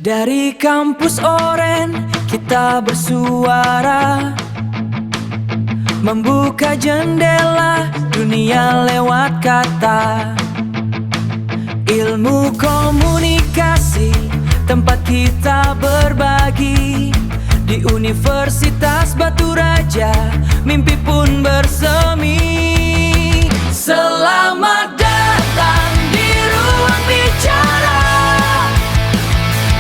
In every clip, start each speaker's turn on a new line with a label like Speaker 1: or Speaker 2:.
Speaker 1: Dari kampus Oren kita bersuara, membuka jendela dunia lewat kata. Ilmu komunikasi, tempat kita berbagi. Di Universitas Batu Raja, mimpi pun bersemi. Selamat datang di ruang bicara,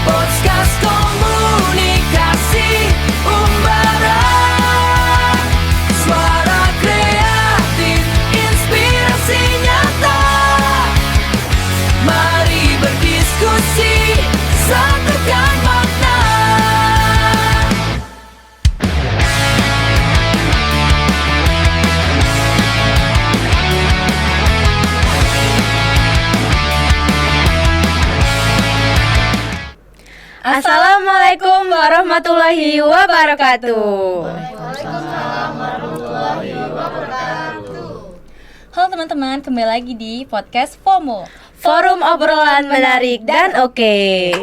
Speaker 1: podcast komunikasi Umbara. Suara kreatif, inspirasi nyata. Mari berdiskusi, satukan makna.
Speaker 2: Assalamualaikum warahmatullahi wabarakatuh.
Speaker 3: Halo teman-teman, kembali lagi di podcast FOMO,
Speaker 2: Forum obrolan menarik dan oke.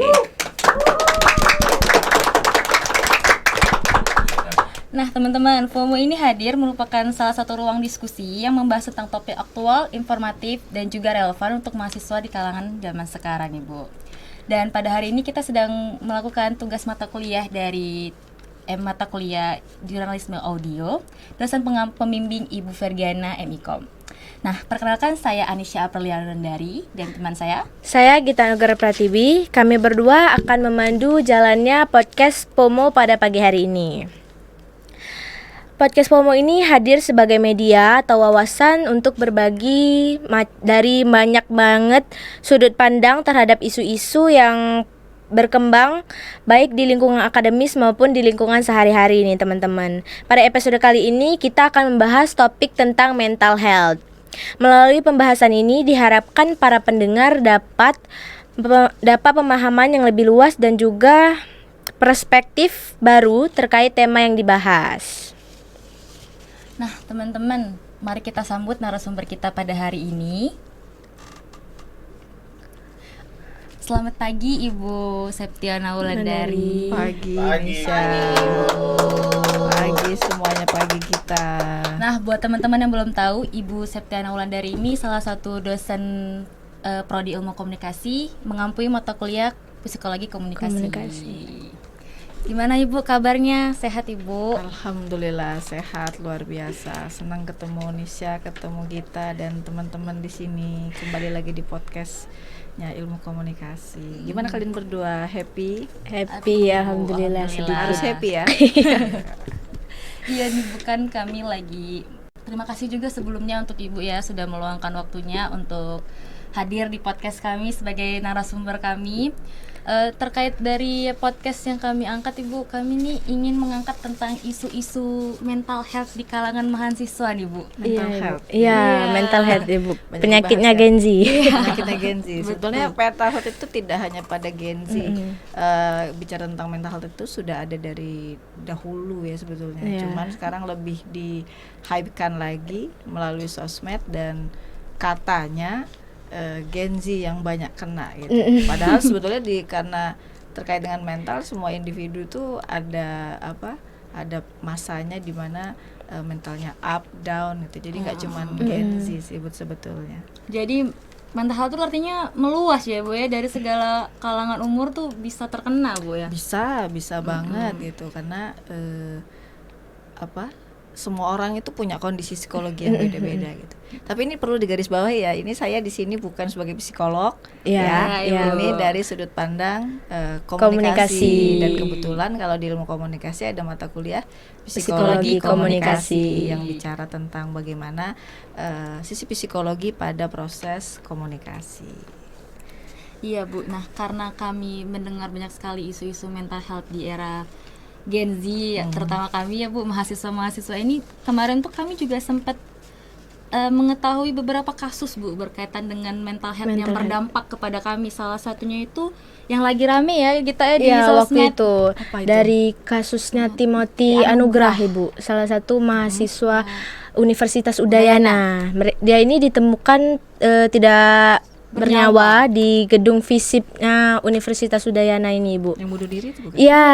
Speaker 3: Nah teman-teman, FOMO ini hadir merupakan salah satu ruang diskusi yang membahas tentang topik aktual, informatif, dan juga relevan untuk mahasiswa di kalangan zaman sekarang nih Bu. Dan pada hari ini kita sedang melakukan tugas mata kuliah dari mata kuliah Jurnalisme Audio, dosen pembimbing Ibu Fergiana MIKOM. Nah, perkenalkan saya Anisha Aprilia Rendari dan teman saya
Speaker 2: Gita Nugara Pratiwi. Kami berdua akan memandu jalannya podcast FOMO pada pagi hari ini. Podcast FOMO ini hadir sebagai media atau wawasan untuk berbagi dari banyak banget sudut pandang terhadap isu-isu yang berkembang baik di lingkungan akademis maupun di lingkungan sehari-hari nih teman-teman. Pada episode kali ini kita akan membahas topik tentang mental health. Melalui pembahasan ini diharapkan para pendengar dapat pemahaman yang lebih luas dan juga perspektif baru terkait tema yang dibahas.
Speaker 3: Nah teman-teman, mari kita sambut narasumber kita pada hari ini. Selamat pagi Ibu Septiana Wulandari.
Speaker 4: Pagi semuanya, pagi kita.
Speaker 3: Nah buat teman-teman yang belum tahu, Ibu Septiana Wulandari ini salah satu dosen Prodi Ilmu Komunikasi, mengampui mata kuliah Psikologi Komunikasi. Gimana Ibu kabarnya? Sehat Ibu?
Speaker 4: Alhamdulillah sehat, luar biasa. Senang ketemu Nisha, ketemu Gita dan teman-teman di sini. Kembali lagi di podcastnya Ilmu Komunikasi. Gimana kalian berdua? Happy?
Speaker 2: Happy, alhamdulillah sedikit.
Speaker 4: Harus happy ya.
Speaker 3: Iya nih, bukan kami lagi. Terima kasih juga sebelumnya untuk Ibu ya sudah meluangkan waktunya untuk hadir di podcast kami sebagai narasumber kami. Terkait dari podcast yang kami angkat Ibu, kami nih ingin mengangkat tentang isu-isu mental health di kalangan mahasiswa nih Bu.
Speaker 4: Mental health.
Speaker 2: Iya, mental health Ibu.
Speaker 4: Banyak
Speaker 2: Penyakitnya
Speaker 4: dibahas ya.
Speaker 2: Gen Z.
Speaker 4: Penyakitnya Gen Z. Sebetulnya mental health itu tidak hanya pada Gen Z. Bicara tentang mental health itu sudah ada dari dahulu ya sebetulnya. Cuman sekarang lebih di-hypekan lagi melalui sosmed dan katanya Gen Z yang banyak kena gitu. Padahal sebetulnya karena terkait dengan mental, semua individu tuh ada masanya di mana mentalnya up down gitu. Jadi nggak cuma Gen Z sih sebetulnya.
Speaker 3: Jadi mental health itu artinya meluas ya Bu ya, dari segala kalangan umur tuh bisa terkena Bu ya.
Speaker 4: Bisa banget gitu karena semua orang itu punya kondisi psikologi yang beda-beda gitu. Tapi ini perlu digarisbawahi ya. Ini saya di sini bukan sebagai psikolog, ini dari sudut pandang komunikasi. Dan kebetulan kalau di ilmu komunikasi ada mata kuliah psikologi komunikasi yang bicara tentang bagaimana sisi psikologi pada proses komunikasi.
Speaker 3: Iya Bu. Nah karena kami mendengar banyak sekali isu-isu mental health di era Gen Z, terutama kami ya Bu, mahasiswa-mahasiswa ini, kemarin tuh kami juga sempat mengetahui beberapa kasus Bu berkaitan dengan mental health yang berdampak kepada kami. Salah satunya itu yang lagi rame ya kita di sosmed.
Speaker 2: Waktu itu dari kasusnya Timothy Anugrah Ibu, salah satu mahasiswa Universitas Udayana. Dia ini ditemukan tidak bernyawa di gedung FISIP-nya Universitas Udayana ini, Bu.
Speaker 4: Yang bunuh diri itu bukan?
Speaker 2: Iya.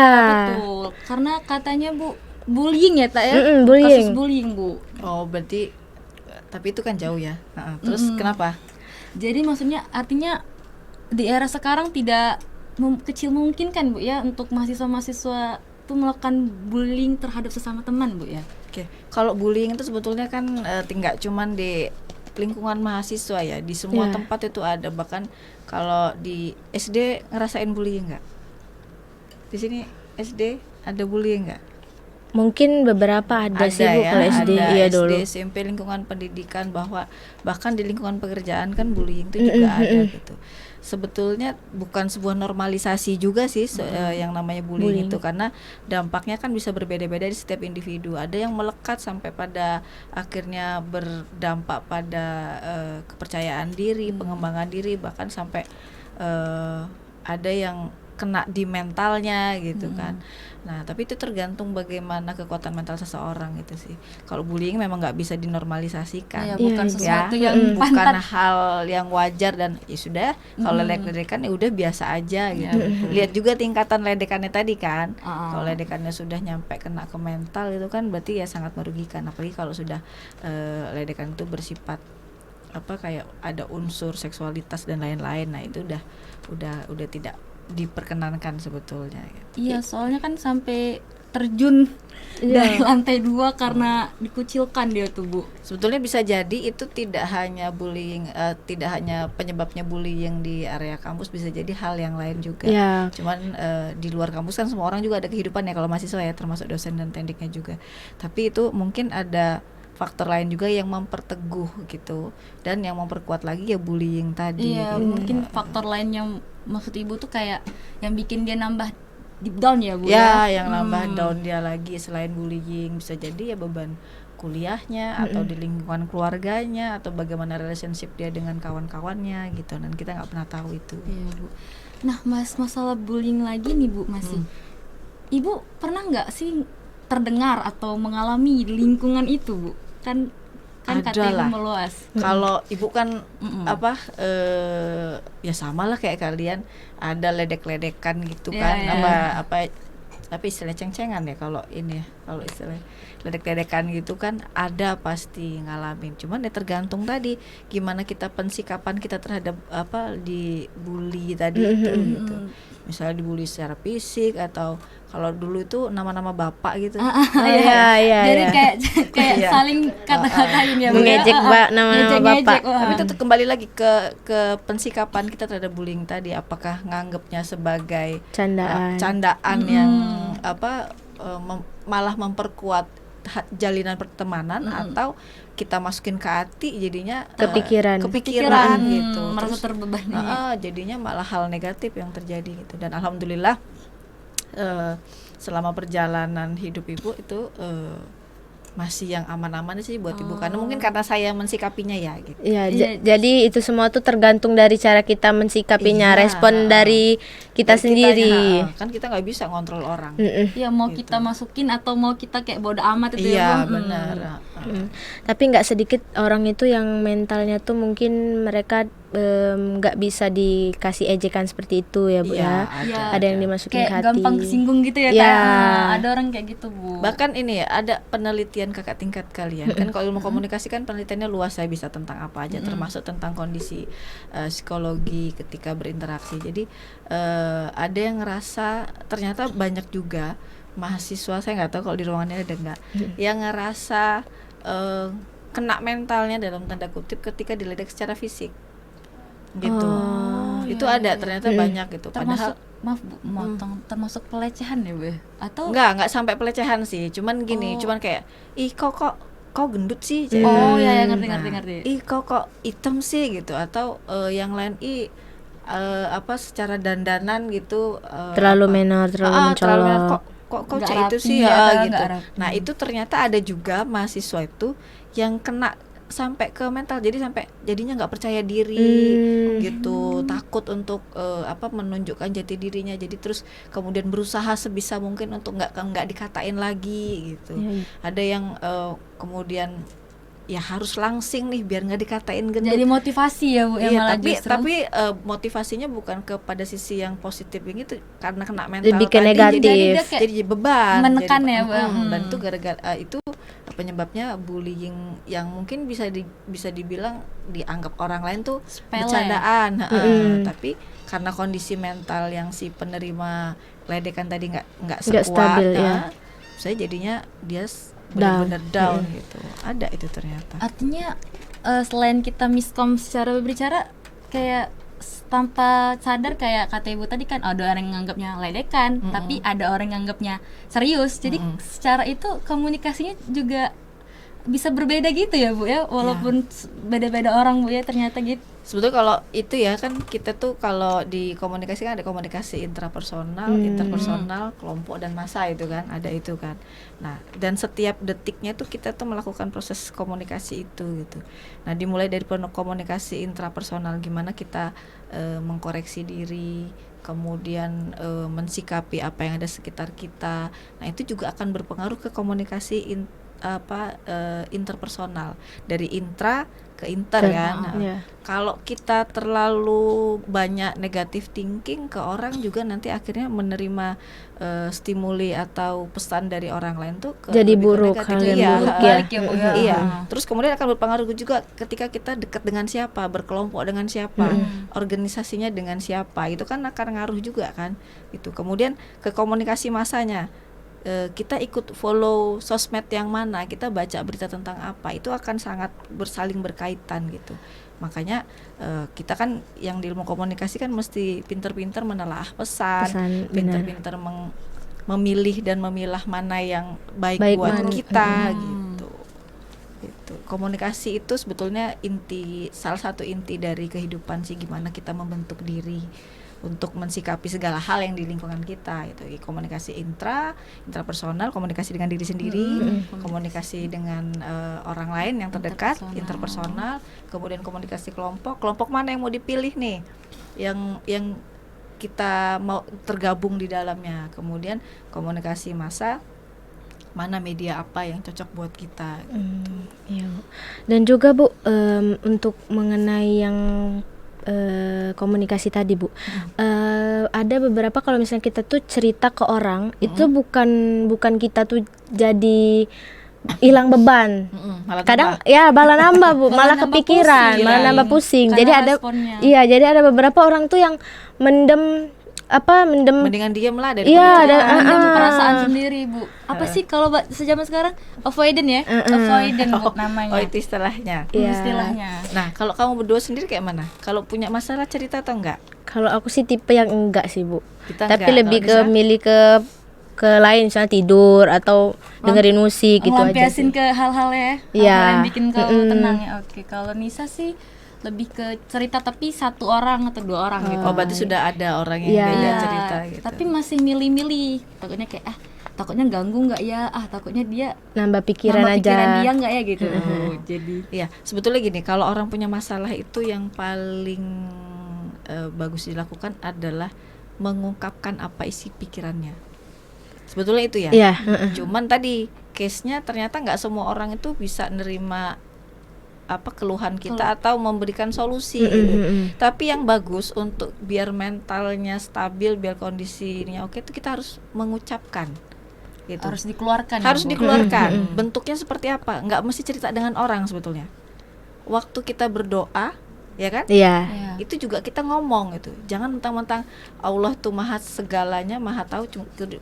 Speaker 3: Betul. Karena katanya Bu bullying ya, Tak ya?
Speaker 2: Bullying.
Speaker 3: Kasus bullying, Bu.
Speaker 4: Oh, berarti tapi itu kan jauh ya. Terus kenapa?
Speaker 3: Jadi maksudnya artinya di era sekarang tidak kecil mungkin kan, Bu ya, untuk mahasiswa-mahasiswa itu melakukan bullying terhadap sesama teman, Bu ya.
Speaker 4: Oke, kalau bullying itu sebetulnya kan tinggal cuman di lingkungan mahasiswa ya, di semua
Speaker 2: Ya.
Speaker 4: tempat itu ada. Bahkan kalau di SD ngerasain bullying nggak? Di sini SD ada bullying nggak?
Speaker 2: Mungkin beberapa ada sih, Bu,
Speaker 4: ya,
Speaker 2: kalau SD.
Speaker 4: ada
Speaker 2: Iya
Speaker 4: SD,
Speaker 2: dulu.
Speaker 4: SMP, lingkungan pendidikan, bahkan di lingkungan pekerjaan kan bullying itu juga ada gitu. Sebetulnya bukan sebuah normalisasi juga sih yang namanya bullying itu, karena dampaknya kan bisa berbeda-beda di setiap individu. Ada yang melekat sampai pada akhirnya berdampak pada kepercayaan diri, pengembangan diri, bahkan sampai ada yang kena di mentalnya gitu kan. Nah, tapi itu tergantung bagaimana kekuatan mental seseorang gitu sih. Kalau bullying memang nggak bisa dinormalisasikan.
Speaker 3: Ya, bukan
Speaker 2: Iya,
Speaker 3: sesuatu
Speaker 4: ya,
Speaker 3: yang
Speaker 4: bukan
Speaker 3: pantas.
Speaker 4: hal yang wajar dan ya sudah, kalau ledek-ledekan ya udah biasa aja gitu. Lihat juga tingkatan ledekannya tadi kan. Kalau ledekannya sudah nyampe kena ke mental itu kan berarti ya sangat merugikan, apalagi kalau sudah ledekan itu bersifat apa kayak ada unsur seksualitas dan lain-lain. Nah, itu udah tidak diperkenankan sebetulnya gitu.
Speaker 3: Iya, soalnya kan sampai terjun dari lantai 2 karena dikucilkan dia tuh, Bu.
Speaker 4: Sebetulnya bisa jadi itu tidak hanya bullying, tidak hanya penyebabnya bullying di area kampus, bisa jadi hal yang lain juga.
Speaker 2: Ya.
Speaker 4: Cuman di luar kampus kan semua orang juga ada kehidupan ya, kalau mahasiswa ya, termasuk dosen dan tendiknya juga. Tapi itu mungkin ada faktor lain juga yang memperteguh gitu, dan yang memperkuat lagi ya bullying tadi.
Speaker 3: Iya,
Speaker 4: gitu.
Speaker 3: mungkin faktor lain yang maksud Ibu tuh kayak yang bikin dia nambah deep down ya, Bu
Speaker 4: Ya,
Speaker 3: ya.
Speaker 4: yang nambah down dia lagi selain bullying, bisa jadi ya beban kuliahnya atau di lingkungan keluarganya atau bagaimana relationship dia dengan kawan-kawannya gitu, dan kita nggak pernah tahu itu.
Speaker 3: Iya, Bu. Nah, masalah bullying lagi nih, Bu, masih. Ibu pernah nggak sih terdengar atau mengalami di lingkungan itu, Bu? Kan
Speaker 4: Ada
Speaker 3: katanya
Speaker 4: lah.
Speaker 3: meluas.
Speaker 4: Kalau ibu kan ya samalah kayak kalian, ada ledek-ledekan gitu kan, apa tapi istilah ceng-cengan ya kalau ini ya, kalau istilah ledek-ledekan gitu kan ada pasti ngalamin. Cuman ya tergantung tadi gimana kita pensikapan kita terhadap apa dibully tadi itu gitu. Misalnya dibully secara fisik, atau kalau dulu itu nama-nama bapak gitu.
Speaker 2: Iya.
Speaker 3: Jadi kayak
Speaker 4: Iya.
Speaker 3: saling kata-katain ya, Bu.
Speaker 2: Mengejek nama
Speaker 3: Ngejek-ngejek,
Speaker 2: bapak.
Speaker 3: wah.
Speaker 4: Tapi itu kembali lagi ke pensikapan kita terhadap bullying tadi, apakah nganggapnya sebagai candaan yang malah memperkuat jalinan pertemanan, atau kita masukin ke hati jadinya
Speaker 2: Kepikiran.
Speaker 4: gitu,
Speaker 3: merasa
Speaker 4: terus
Speaker 3: terbebani.
Speaker 4: jadinya malah hal negatif yang terjadi gitu. Dan alhamdulillah selama perjalanan hidup ibu itu masih yang aman-aman sih buat ibu, karena mungkin karena saya mensikapinya ya gitu.
Speaker 2: Iya, jadi itu semua tuh tergantung dari cara kita mensikapinya,
Speaker 4: Iya.
Speaker 2: respon dari kita
Speaker 4: Dari
Speaker 2: sendiri.
Speaker 4: kitanya, kan kita nggak bisa ngontrol orang.
Speaker 3: Ya mau
Speaker 4: Gitu.
Speaker 3: kita masukin atau mau kita kayak bodo amat itu
Speaker 4: Iya
Speaker 3: ya, Bu.
Speaker 4: benar.
Speaker 2: Tapi nggak sedikit orang itu yang mentalnya tuh mungkin mereka nggak bisa dikasih ejekan seperti itu ya, Bu
Speaker 4: Iya,
Speaker 2: ya. Ada yang dimasukin
Speaker 3: Kayak
Speaker 2: ke hati.
Speaker 3: gampang kesinggung gitu ya,
Speaker 2: Iya.
Speaker 3: Kak. Ada orang kayak gitu, Bu.
Speaker 4: Bahkan ini ya, ada penelitian kakak tingkat kalian kan, kalau ilmu komunikasi kan penelitiannya luas, saya bisa tentang apa aja, termasuk tentang kondisi psikologi ketika berinteraksi. Jadi ada yang ngerasa ternyata banyak juga mahasiswa, saya nggak tahu kalau di ruangannya ada nggak, yang ngerasa kena mentalnya dalam tanda kutip ketika diledek secara fisik gitu. Itu ada ternyata banyak gitu. Padahal
Speaker 3: Maaf Bu, motong, termasuk pelecehan ya, Bu? Atau
Speaker 4: nggak sampai pelecehan sih, cuman gini, cuman kayak ih kok gendut sih.
Speaker 3: Oh ya, ngerti.
Speaker 4: Ih kok hitam sih gitu, atau yang lain secara dandanan gitu
Speaker 2: terlalu menor, terlalu mencolok.
Speaker 4: Kok
Speaker 3: Nggak
Speaker 4: cek itu
Speaker 3: rapi
Speaker 4: sih
Speaker 3: ya, nggak
Speaker 4: gitu.
Speaker 3: rapi.
Speaker 4: Nah, itu ternyata ada juga mahasiswa itu yang kena sampai ke mental, jadi sampai jadinya nggak percaya diri gitu, takut untuk menunjukkan jati dirinya, jadi terus kemudian berusaha sebisa mungkin untuk nggak dikatain lagi gitu. Ada yang kemudian ya harus langsing nih biar nggak dikatain gendut.
Speaker 3: Jadi motivasi ya Bu ya,
Speaker 4: Iya,
Speaker 3: malah
Speaker 4: tapi
Speaker 3: justru.
Speaker 4: motivasinya bukan kepada sisi yang positif gitu, karena kena mental
Speaker 2: Lebih ke
Speaker 4: tadi,
Speaker 2: negatif.
Speaker 3: Jadi dia
Speaker 4: jadi beban,
Speaker 3: menekan
Speaker 4: jadi,
Speaker 3: ya, Bu.
Speaker 4: dan itu gara-gara itu penyebabnya bullying yang mungkin bisa dibilang dianggap orang lain tuh
Speaker 3: Sepele.
Speaker 4: bercandaan, tapi karena kondisi mental yang si penerima ledekan tadi nggak
Speaker 2: Nggak
Speaker 4: sekuat,
Speaker 2: stabil, ya.
Speaker 4: saya jadinya dia
Speaker 2: Down.
Speaker 4: benar-benar down gitu. Ada itu ternyata.
Speaker 3: Artinya selain kita miskom secara berbicara, kayak tanpa sadar kayak kata Ibu tadi kan ada orang yang nganggapnya ledekan, tapi ada orang yang nganggapnya serius. Jadi secara itu komunikasinya juga bisa berbeda gitu ya Bu ya, walaupun beda-beda orang Bu ya ternyata gitu.
Speaker 4: Sebetulnya kalau itu ya kan kita tuh kalau di komunikasi kan ada komunikasi intrapersonal, interpersonal, kelompok dan massa itu kan, ada itu kan. Nah, dan setiap detiknya tuh kita tuh melakukan proses komunikasi itu gitu. Nah, dimulai dari komunikasi intrapersonal, gimana kita mengkoreksi diri, kemudian mensikapi apa yang ada sekitar kita. Nah, itu juga akan berpengaruh ke komunikasi interpersonal, dari intra ke inter kan. Nah, kalau kita terlalu banyak negatif thinking ke orang juga nanti akhirnya menerima stimuli atau pesan dari orang lain tuh
Speaker 2: Jadi
Speaker 4: lebih ke
Speaker 2: buruk,
Speaker 4: negatif.
Speaker 2: hal yang
Speaker 4: Iya,
Speaker 2: buruk ya.
Speaker 3: Balik ya Bu ya.
Speaker 4: Iya, terus kemudian akan berpengaruh juga ketika kita dekat dengan siapa, berkelompok dengan siapa, organisasinya dengan siapa, itu kan akan ngaruh juga kan. Itu kemudian ke komunikasi massanya. Kita ikut follow sosmed yang mana, kita baca berita tentang apa, itu akan sangat saling berkaitan gitu. Makanya kita kan yang di ilmu komunikasi kan mesti pinter-pinter menelaah pesan, pinter-pinter memilih dan memilah mana yang baik buat
Speaker 2: mana.
Speaker 4: kita gitu. Itu komunikasi itu sebetulnya salah satu inti dari kehidupan sih, gimana kita membentuk diri untuk mensikapi segala hal yang di lingkungan kita itu. Komunikasi intrapersonal, komunikasi dengan diri sendiri, komunikasi dengan orang lain yang terdekat, interpersonal, kemudian komunikasi kelompok mana yang mau dipilih nih, yang kita mau tergabung di dalamnya, kemudian komunikasi massa, mana media apa yang cocok buat kita gitu.
Speaker 2: Iya. Dan juga Bu, untuk mengenai yang komunikasi tadi Bu, ada beberapa kalau misalnya kita tuh cerita ke orang, itu bukan kita tuh jadi hilang beban.
Speaker 4: Malah
Speaker 2: Kadang
Speaker 4: tambah.
Speaker 2: ya malah nambah Bu, malah
Speaker 3: nambah
Speaker 2: kepikiran,
Speaker 3: pusing.
Speaker 2: malah nambah pusing.
Speaker 3: Karena
Speaker 2: Jadi ada
Speaker 3: responnya.
Speaker 2: jadi ada beberapa orang tuh yang mendem
Speaker 4: Mendingan diem lah daripada
Speaker 2: Iya,
Speaker 4: cerita.
Speaker 3: Mendem perasaan sendiri Bu. Apa sih kalau sejaman sekarang avoidant ya? Avoidant Bu namanya.
Speaker 4: Oh, itu istilahnya.
Speaker 2: Iya.
Speaker 3: Istilahnya.
Speaker 4: Nah, kalau kamu berdua sendiri kayak mana? Kalau punya masalah cerita atau enggak?
Speaker 2: Kalau aku sih tipe yang enggak sih Bu.
Speaker 4: Kita
Speaker 2: Tapi
Speaker 4: enggak.
Speaker 2: lebih
Speaker 4: Kalau
Speaker 2: ke
Speaker 4: Nisa?
Speaker 2: milih ke lain, misalnya tidur atau dengerin musik gitu aja
Speaker 3: Melampiasin
Speaker 2: sih.
Speaker 3: ke hal-hal ya.
Speaker 2: Iya.
Speaker 3: Hal-hal yang bikin kamu tenang ya. Oke, kalau Nisa sih lebih ke cerita tapi satu orang atau dua orang gitu.
Speaker 4: Oh, berarti sudah ada orang yang
Speaker 2: Iya.
Speaker 4: beda
Speaker 3: Iya,
Speaker 4: cerita gitu.
Speaker 3: tapi masih milih-milih. Takutnya kayak takutnya ganggu nggak ya? Takutnya dia
Speaker 2: Nambah pikiran
Speaker 3: nambah
Speaker 2: aja.
Speaker 3: pikiran dia nggak ya gitu. Jadi
Speaker 4: Iya, sebetulnya gini, kalau orang punya masalah itu yang paling bagus dilakukan adalah mengungkapkan apa isi pikirannya. Sebetulnya itu ya.
Speaker 2: Iya,
Speaker 4: Cuman tadi case-nya ternyata nggak semua orang itu bisa nerima keluhan kita atau memberikan solusi gitu. Tapi yang bagus untuk biar mentalnya stabil, biar kondisinya oke, itu kita harus mengucapkan gitu.
Speaker 3: harus dikeluarkan.
Speaker 4: Harus
Speaker 3: ya, Bu?
Speaker 4: dikeluarkan. Bentuknya seperti apa? Nggak mesti cerita dengan orang sebetulnya. Waktu kita berdoa, ya kan?
Speaker 2: Iya.
Speaker 3: Iya.
Speaker 4: Itu juga kita ngomong itu. Jangan mentang-mentang Allah tuh maha segalanya, maha tahu,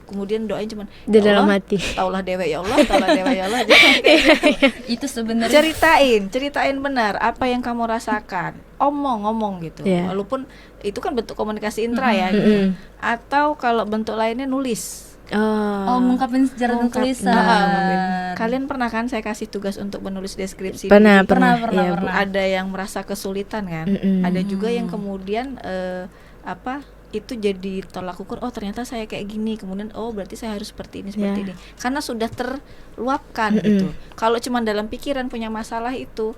Speaker 4: kemudian doain cuman
Speaker 2: Di
Speaker 4: "Ya
Speaker 2: dalam
Speaker 4: Allah,
Speaker 2: hati."
Speaker 4: Taulah dewa ya Allah, taulah dewa ya Allah. Jangan kayak gitu.
Speaker 3: Itu sebenarnya
Speaker 4: Ceritain benar apa yang kamu rasakan. Ngomong gitu.
Speaker 2: Iya.
Speaker 4: Walaupun itu kan bentuk komunikasi intra ya. Gitu. Atau kalau bentuk lainnya nulis.
Speaker 3: mengungkapin secara tulisan.
Speaker 4: Kalian pernah kan saya kasih tugas untuk menulis deskripsi
Speaker 2: Pernah.
Speaker 4: diri?
Speaker 3: Pernah.
Speaker 2: Iya, Bu.
Speaker 4: Ada yang merasa kesulitan kan, ada juga yang kemudian itu jadi tolak ukur. Oh, ternyata saya kayak gini, kemudian oh berarti saya harus seperti ini ini, karena sudah terluapkan gitu. Kalau cuma dalam pikiran punya masalah itu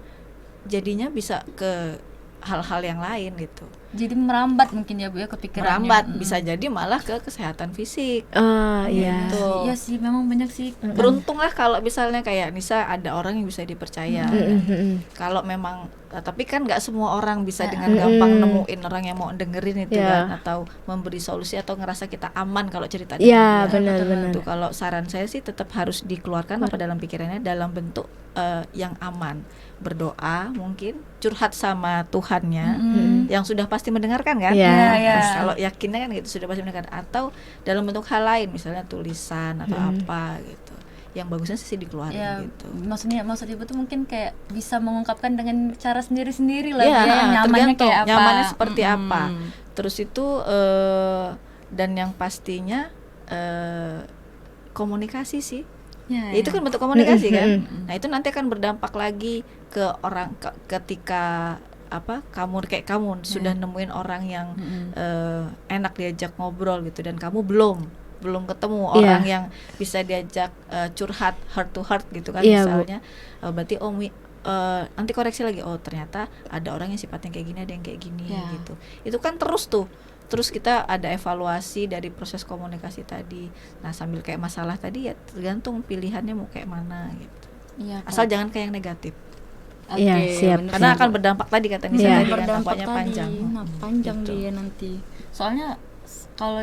Speaker 4: jadinya bisa ke hal-hal yang lain gitu.
Speaker 3: Jadi merambat mungkin ya Bu ya kepikirannya.
Speaker 4: merambat, bisa jadi malah ke kesehatan fisik.
Speaker 2: Iya.
Speaker 4: Gitu.
Speaker 3: Iya sih, memang banyak sih.
Speaker 4: Beruntung lah kalau misalnya kayak Nisa ada orang yang bisa dipercaya. Kalau memang tapi kan nggak semua orang bisa dengan gampang nemuin orang yang mau dengerin itu kan, atau memberi solusi atau ngerasa kita aman kalau cerita dengan
Speaker 2: Iya,
Speaker 4: dia.
Speaker 2: benar-benar.
Speaker 4: Tuh, kalau saran saya sih tetap harus dikeluarkan apa dalam pikirannya dalam bentuk yang aman, berdoa mungkin, curhat sama Tuhannya yang sudah pasti mendengarkan kan.
Speaker 2: Iya.
Speaker 4: Nah, kalau yakinnya kan gitu sudah pasti mendengarkan, atau dalam bentuk hal lain misalnya tulisan atau apa gitu. Yang bagusnya sih dikeluarin
Speaker 3: Ya,
Speaker 4: gitu.
Speaker 3: maksud ibu tuh mungkin kayak bisa mengungkapkan dengan cara sendiri-sendiri lah
Speaker 4: Iya,
Speaker 3: ya, yang nyamannya
Speaker 4: tergantung
Speaker 3: kayak apa.
Speaker 4: nyamannya seperti apa. Terus itu dan yang pastinya komunikasi sih.
Speaker 3: Ya,
Speaker 4: Itu kan bentuk komunikasi kan. Nah, itu nanti akan berdampak lagi ke orang ketika kamu sudah nemuin orang yang enak diajak ngobrol gitu, dan kamu belum ketemu orang yang bisa diajak curhat heart to heart gitu kan, misalnya berarti nanti koreksi lagi, ternyata ada orang yang sifatnya kayak gini, ada yang kayak gini gitu. Itu kan terus kita ada evaluasi dari proses komunikasi tadi. Nah, sambil kayak masalah tadi ya tergantung pilihannya mau kayak mana gitu.
Speaker 3: Iya,
Speaker 4: Asal jangan kayak yang negatif.
Speaker 2: Iya, siap.
Speaker 4: Karena akan berdampak tadi kata Nisa tadi kan,
Speaker 3: berdampak
Speaker 4: dampaknya
Speaker 3: tadi.
Speaker 4: panjang.
Speaker 3: Nah, panjang
Speaker 4: Gitu.
Speaker 3: dia nanti. Soalnya kalau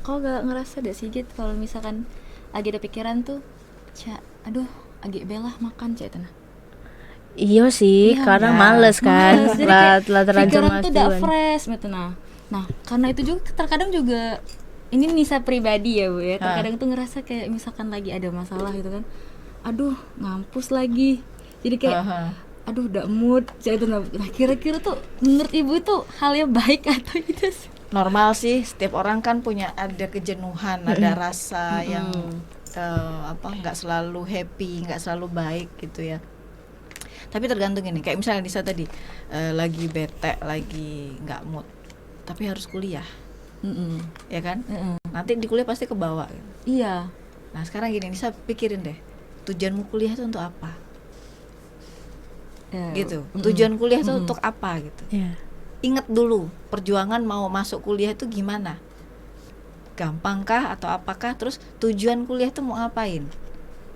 Speaker 3: kau gak ngerasa deh Sigit kalau misalkan lagi ada pikiran tuh, aduh, agak belah makan itu nah.
Speaker 2: Iya sih, karena males kan.
Speaker 3: Males. Jadi kayak
Speaker 2: Telah terancam
Speaker 3: pikiran tuh udah
Speaker 2: duluan.
Speaker 3: fresh gitu nah karena itu juga terkadang juga ini Nisa pribadi ya Bu ya, terkadang tuh ngerasa kayak misalkan lagi ada masalah gitu kan, aduh ngampus lagi, jadi kayak aduh udah mood gitu. Nah, kira-kira tuh menurut Ibu itu hal yang baik atau itu sih?
Speaker 4: Normal sih, setiap orang kan punya ada kejenuhan, ada rasa yang nggak selalu happy, nggak selalu baik gitu ya. Tapi tergantung ini, kayak misalnya Nisa tadi lagi bete, lagi nggak mood, tapi harus kuliah, ya kan? Nanti di kuliah pasti kebawa gitu.
Speaker 3: Iya.
Speaker 4: Nah sekarang gini, Nisa pikirin deh, tujuanmu kuliah itu untuk apa? Gitu. Tujuan kuliah itu untuk apa gitu?
Speaker 2: Iya.
Speaker 4: Ingat dulu, perjuangan mau masuk kuliah itu gimana? Gampangkah atau apakah? Terus tujuan kuliah itu mau ngapain?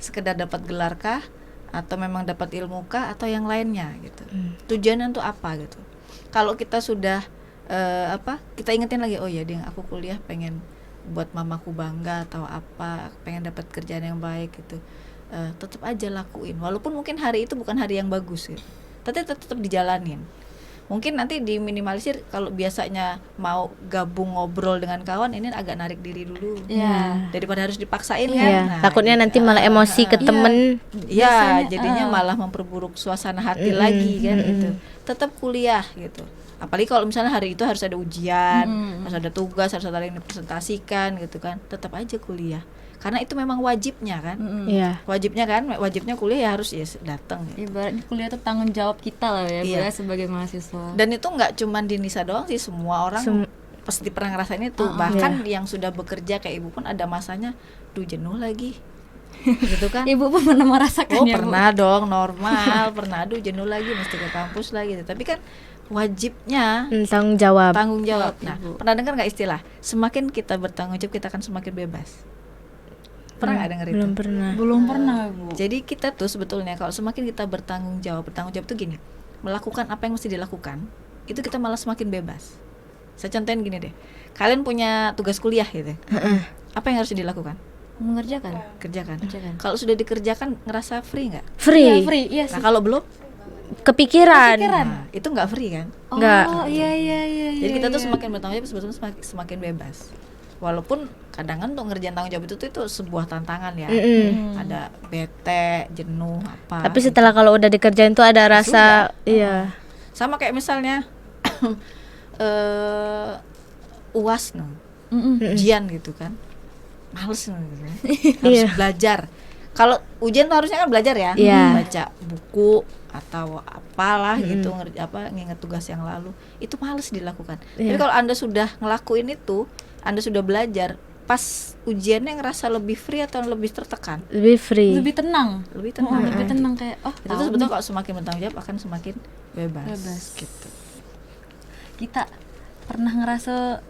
Speaker 4: Sekedar dapat gelar kah? Atau memang dapat ilmu kah? Atau yang lainnya gitu. Tujuannya untuk apa gitu? Kalau kita sudah kita ingetin lagi, oh ya Ding, aku kuliah pengen buat mamaku bangga atau apa, pengen dapat kerjaan yang baik gitu. Tetap aja lakuin, walaupun mungkin hari itu bukan hari yang bagus gitu, tapi tetap dijalanin. Mungkin nanti diminimalisir, kalau biasanya mau gabung ngobrol dengan kawan, ini agak narik diri dulu, daripada harus dipaksain kan. Nah,
Speaker 2: takutnya nanti malah emosi ke temen.
Speaker 4: Iya, jadinya malah memperburuk suasana hati lagi kan gitu. Tetap kuliah gitu. Apalagi kalau misalnya hari itu harus ada ujian, harus ada tugas, harus ada yang dipresentasikan gitu kan. Tetap aja kuliah. Karena itu memang wajibnya kan.
Speaker 2: Iya.
Speaker 4: Wajibnya kuliah ya harus datang gitu.
Speaker 3: Ibaratnya kuliah itu tanggung jawab kita lah ya, Bu ya, sebagai mahasiswa.
Speaker 4: Dan itu nggak cuma di Nisa doang sih, semua orang pasti pernah ngerasain itu. Bahkan yang sudah bekerja kayak Ibu pun ada masanya, jenuh lagi. Gitu kan.
Speaker 3: Ibu pun pernah merasakan ya, Bu?
Speaker 4: Pernah dong, normal. Pernah, jenuh lagi, mesti ke kampus lagi. Tapi kan wajibnya
Speaker 2: tanggung jawab.
Speaker 4: Nah, pernah dengar nggak istilah semakin kita bertanggung jawab kita akan semakin bebas? Pernah nggak dengar itu?
Speaker 3: Belum pernah, Bu.
Speaker 4: Jadi kita tuh sebetulnya kalau semakin kita bertanggung jawab tuh gini, melakukan apa yang mesti dilakukan, itu kita malah semakin bebas. Saya contohin gini deh, kalian punya tugas kuliah gitu, apa yang harus dilakukan? Kerjakan. Kalau sudah dikerjakan ngerasa free nggak?
Speaker 2: Free.
Speaker 3: Iya sih.
Speaker 4: Nah kalau belum,
Speaker 2: Kepikiran.
Speaker 4: nah, itu nggak free kan?
Speaker 2: Nggak.
Speaker 3: Oh iya.
Speaker 4: Jadi kita tuh semakin bertanggung jawab sebetulnya semakin bebas. Walaupun kadang kan untuk ngerjain tanggung jawab itu sebuah tantangan ya. Ada bete, jenuh apa.
Speaker 2: Tapi setelah kalau udah dikerjain tuh ada rasa iya.
Speaker 4: Sama kayak misalnya UAS ujian gitu kan. Males gitu. Harus belajar. Kalau ujian tuh harusnya kan belajar ya. Baca buku atau apalah gitu, nginget tugas yang lalu. Itu males dilakukan. Tapi kalau Anda sudah ngelakuin itu, Anda sudah belajar, pas ujiannya ngerasa lebih free atau lebih tertekan?
Speaker 2: Lebih free.
Speaker 3: Lebih tenang.
Speaker 4: Lebih tenang.
Speaker 3: Lebih tenang kayak
Speaker 4: itu tuh sebetulnya kalau semakin bertanggung jawab akan semakin bebas. Gitu.
Speaker 3: Kita pernah ngerasa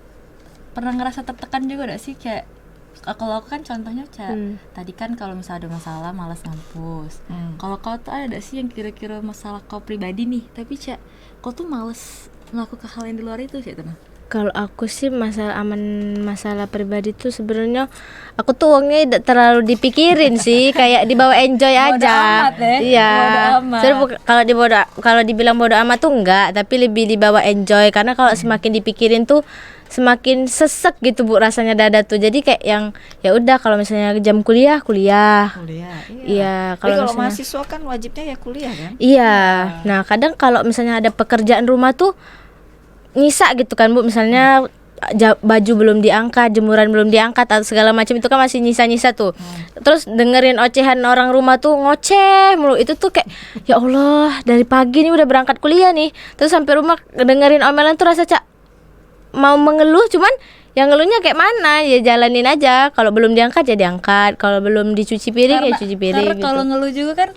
Speaker 3: tertekan juga gak sih, kayak kalau aku kan contohnya tadi kan kalau misalnya ada masalah malas ngampus. Kalau kau tuh ada sih yang kira-kira masalah kau pribadi nih, tapi kau tuh males melakukan hal yang di luar itu sih,
Speaker 2: Kalau aku sih masalah pribadi tuh sebenarnya aku tuh uangnya tidak terlalu dipikirin sih, kayak dibawa enjoy aja.
Speaker 3: Bodo amat ya?
Speaker 2: Iya.
Speaker 3: Bodo amat.
Speaker 2: Soalnya kalau dibilang bodo amat tuh enggak, tapi lebih dibawa enjoy karena kalau semakin dipikirin tuh semakin sesek gitu Bu rasanya dada tuh. Jadi kayak yang ya udah kalau misalnya jam kuliah. Iya,
Speaker 4: kalau
Speaker 2: misalnya
Speaker 4: mahasiswa kan wajibnya ya kuliah kan?
Speaker 2: Iya. Nah, kadang kalau misalnya ada pekerjaan rumah tuh nyisa gitu kan Bu, misalnya baju belum diangkat, jemuran belum diangkat atau segala macam itu kan masih nyisa-nyisa tuh. Terus dengerin ocehan orang rumah tuh ngoceh mulu, itu tuh kayak ya Allah, dari pagi nih udah berangkat kuliah nih, terus sampai rumah dengerin omelan tuh rasa mau mengeluh, cuman yang ngeluhnya kayak mana ya jalanin aja. Kalau belum diangkat ya diangkat, kalau belum dicuci piring ya cuci piring
Speaker 3: karena
Speaker 2: gitu.
Speaker 3: kalau ngeluh juga kan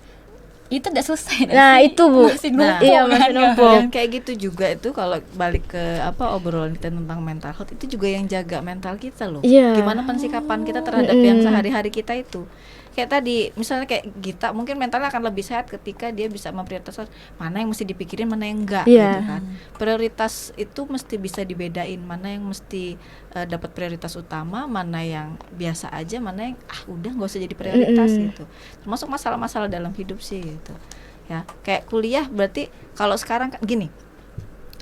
Speaker 3: itu udah selesai.
Speaker 2: Nah itu Bu,
Speaker 3: masih numpuk,
Speaker 2: iya masih numpuk.
Speaker 4: Dan kayak gitu juga itu kalau balik ke obrolan kita tentang mental health, itu juga yang jaga mental kita loh.
Speaker 2: Iya.
Speaker 4: Gimana pensikapan kita terhadap yang sehari-hari kita itu. Kayak tadi misalnya kayak Gita mungkin mentalnya akan lebih sehat ketika dia bisa memprioritaskan mana yang mesti dipikirin, mana yang enggak
Speaker 2: Iya.
Speaker 4: gitu kan. Prioritas itu mesti bisa dibedain, mana yang mesti dapat prioritas utama, mana yang biasa aja, mana yang udah nggak usah jadi prioritas gitu. Termasuk masalah-masalah dalam hidup sih gitu. Ya, kayak kuliah berarti kalau sekarang kan gini.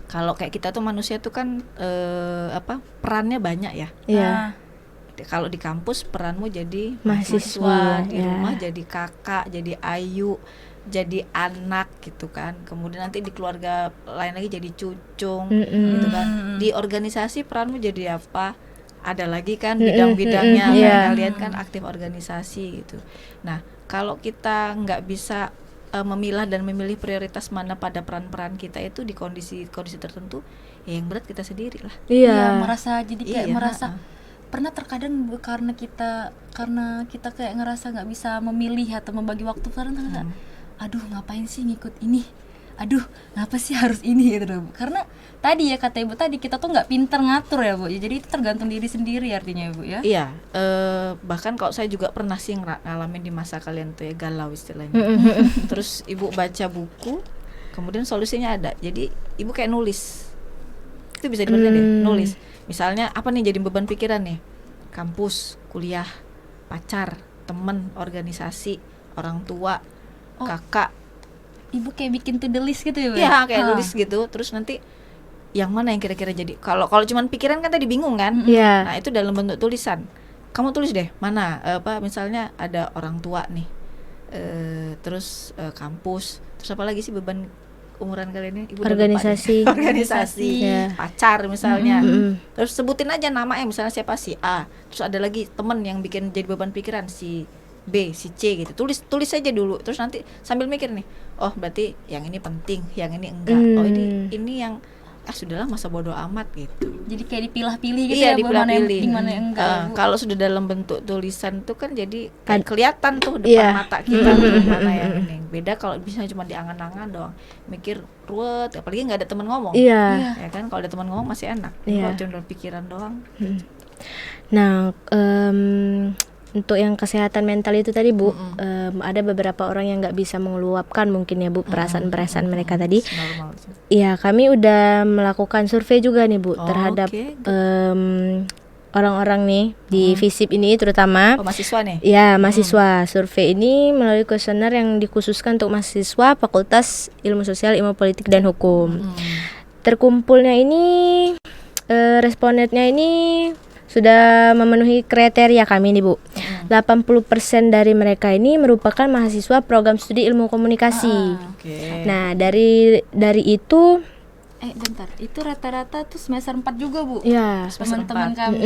Speaker 4: Kalau kayak kita tuh manusia tuh kan perannya banyak ya.
Speaker 2: Iya.
Speaker 4: Kalau di kampus peranmu jadi
Speaker 2: Mahasiswa,
Speaker 4: di
Speaker 2: ya.
Speaker 4: rumah jadi kakak, jadi ayu, jadi anak gitu kan. Kemudian nanti di keluarga lain lagi jadi cucung gitu kan. Di organisasi peranmu jadi apa? Ada lagi kan bidang-bidangnya.
Speaker 2: Iya.
Speaker 4: Kayak kalian kan aktif organisasi gitu. Nah, kalau kita nggak bisa memilah dan memilih prioritas mana pada peran-peran kita itu di kondisi tertentu, ya yang berat kita sendiri lah.
Speaker 2: Iya.
Speaker 3: Merasa jadi kayak
Speaker 4: Iya,
Speaker 3: merasa pernah terkadang karena kita kayak ngerasa nggak bisa memilih atau membagi waktu, karena aduh ngapain sih ngikut ini, aduh ngapa sih harus ini gitu loh. Karena tadi ya kata Ibu tadi, kita tuh nggak pinter ngatur ya Bu ya, jadi itu tergantung diri sendiri artinya Bu ya.
Speaker 4: Iya, bahkan kalau saya juga pernah sih ngalamin di masa kalian tuh ya, galau istilahnya. Terus Ibu baca buku, kemudian solusinya ada. Jadi Ibu kayak nulis. Itu bisa dibaca deh, nulis. Misalnya apa nih jadi beban pikiran nih? Kampus, kuliah, pacar, temen, organisasi, orang tua, kakak.
Speaker 3: Ibu kayak bikin to-do list gitu ya Bu?
Speaker 4: Iya, kayak nulis gitu. Terus nanti yang mana yang kira-kira jadi, kalau cuman pikiran kan tadi bingung kan.
Speaker 2: Iya.
Speaker 4: Nah itu dalam bentuk tulisan, kamu tulis deh mana misalnya ada orang tua nih, terus kampus, terus apa lagi sih beban umuran kalian ini? Ibu udah lupa
Speaker 2: Organisasi.
Speaker 4: deh. Organisasi,
Speaker 2: Iya.
Speaker 4: pacar misalnya. Terus sebutin aja namanya, misalnya siapa, si A. Terus ada lagi temen yang bikin jadi beban pikiran, si B, si C gitu. Tulis aja dulu. Terus nanti sambil mikir nih, oh berarti yang ini penting, yang ini enggak. Oh ini yang sudahlah, masa bodoh amat gitu.
Speaker 3: Jadi kayak dipilah-pilih gitu
Speaker 4: Iya,
Speaker 3: ya Bu, mana yang
Speaker 4: dipilah-pilih.
Speaker 3: penting mana yang enggak Bu.
Speaker 4: Kalau sudah dalam bentuk tulisan tuh kan jadi kayak kelihatan tuh depan
Speaker 2: Iya.
Speaker 4: mata kita mana yang ini. Beda kalau bisa cuma diangan-angan doang, mikir ruwet, apalagi nggak ada teman ngomong.
Speaker 2: Iya.
Speaker 4: Ya kan, kalau ada teman ngomong masih enak.
Speaker 2: Iya.
Speaker 4: Kalau cuma dalam pikiran doang.
Speaker 2: Nah, untuk yang kesehatan mental itu tadi Bu, ada beberapa orang yang nggak bisa mengeluapkan mungkin ya Bu perasaan-perasaan mereka tadi.
Speaker 4: Normal sih.
Speaker 2: Iya, kami udah melakukan survei juga nih Bu terhadap
Speaker 4: Oke.
Speaker 2: orang-orang nih di FISIP ini terutama.
Speaker 4: Oh, mahasiswa nih.
Speaker 2: Ya, mahasiswa. Survei ini melalui kuesioner yang dikhususkan untuk mahasiswa Fakultas Ilmu Sosial, Ilmu Politik dan Hukum. Terkumpulnya ini respondennya ini sudah memenuhi kriteria kami nih Bu. 80% dari mereka ini merupakan mahasiswa program studi ilmu komunikasi.
Speaker 4: Oke.
Speaker 2: Nah, dari itu
Speaker 3: Bentar, itu rata-rata tuh semester 4 juga Bu.
Speaker 2: ya.
Speaker 3: Teman-teman kami.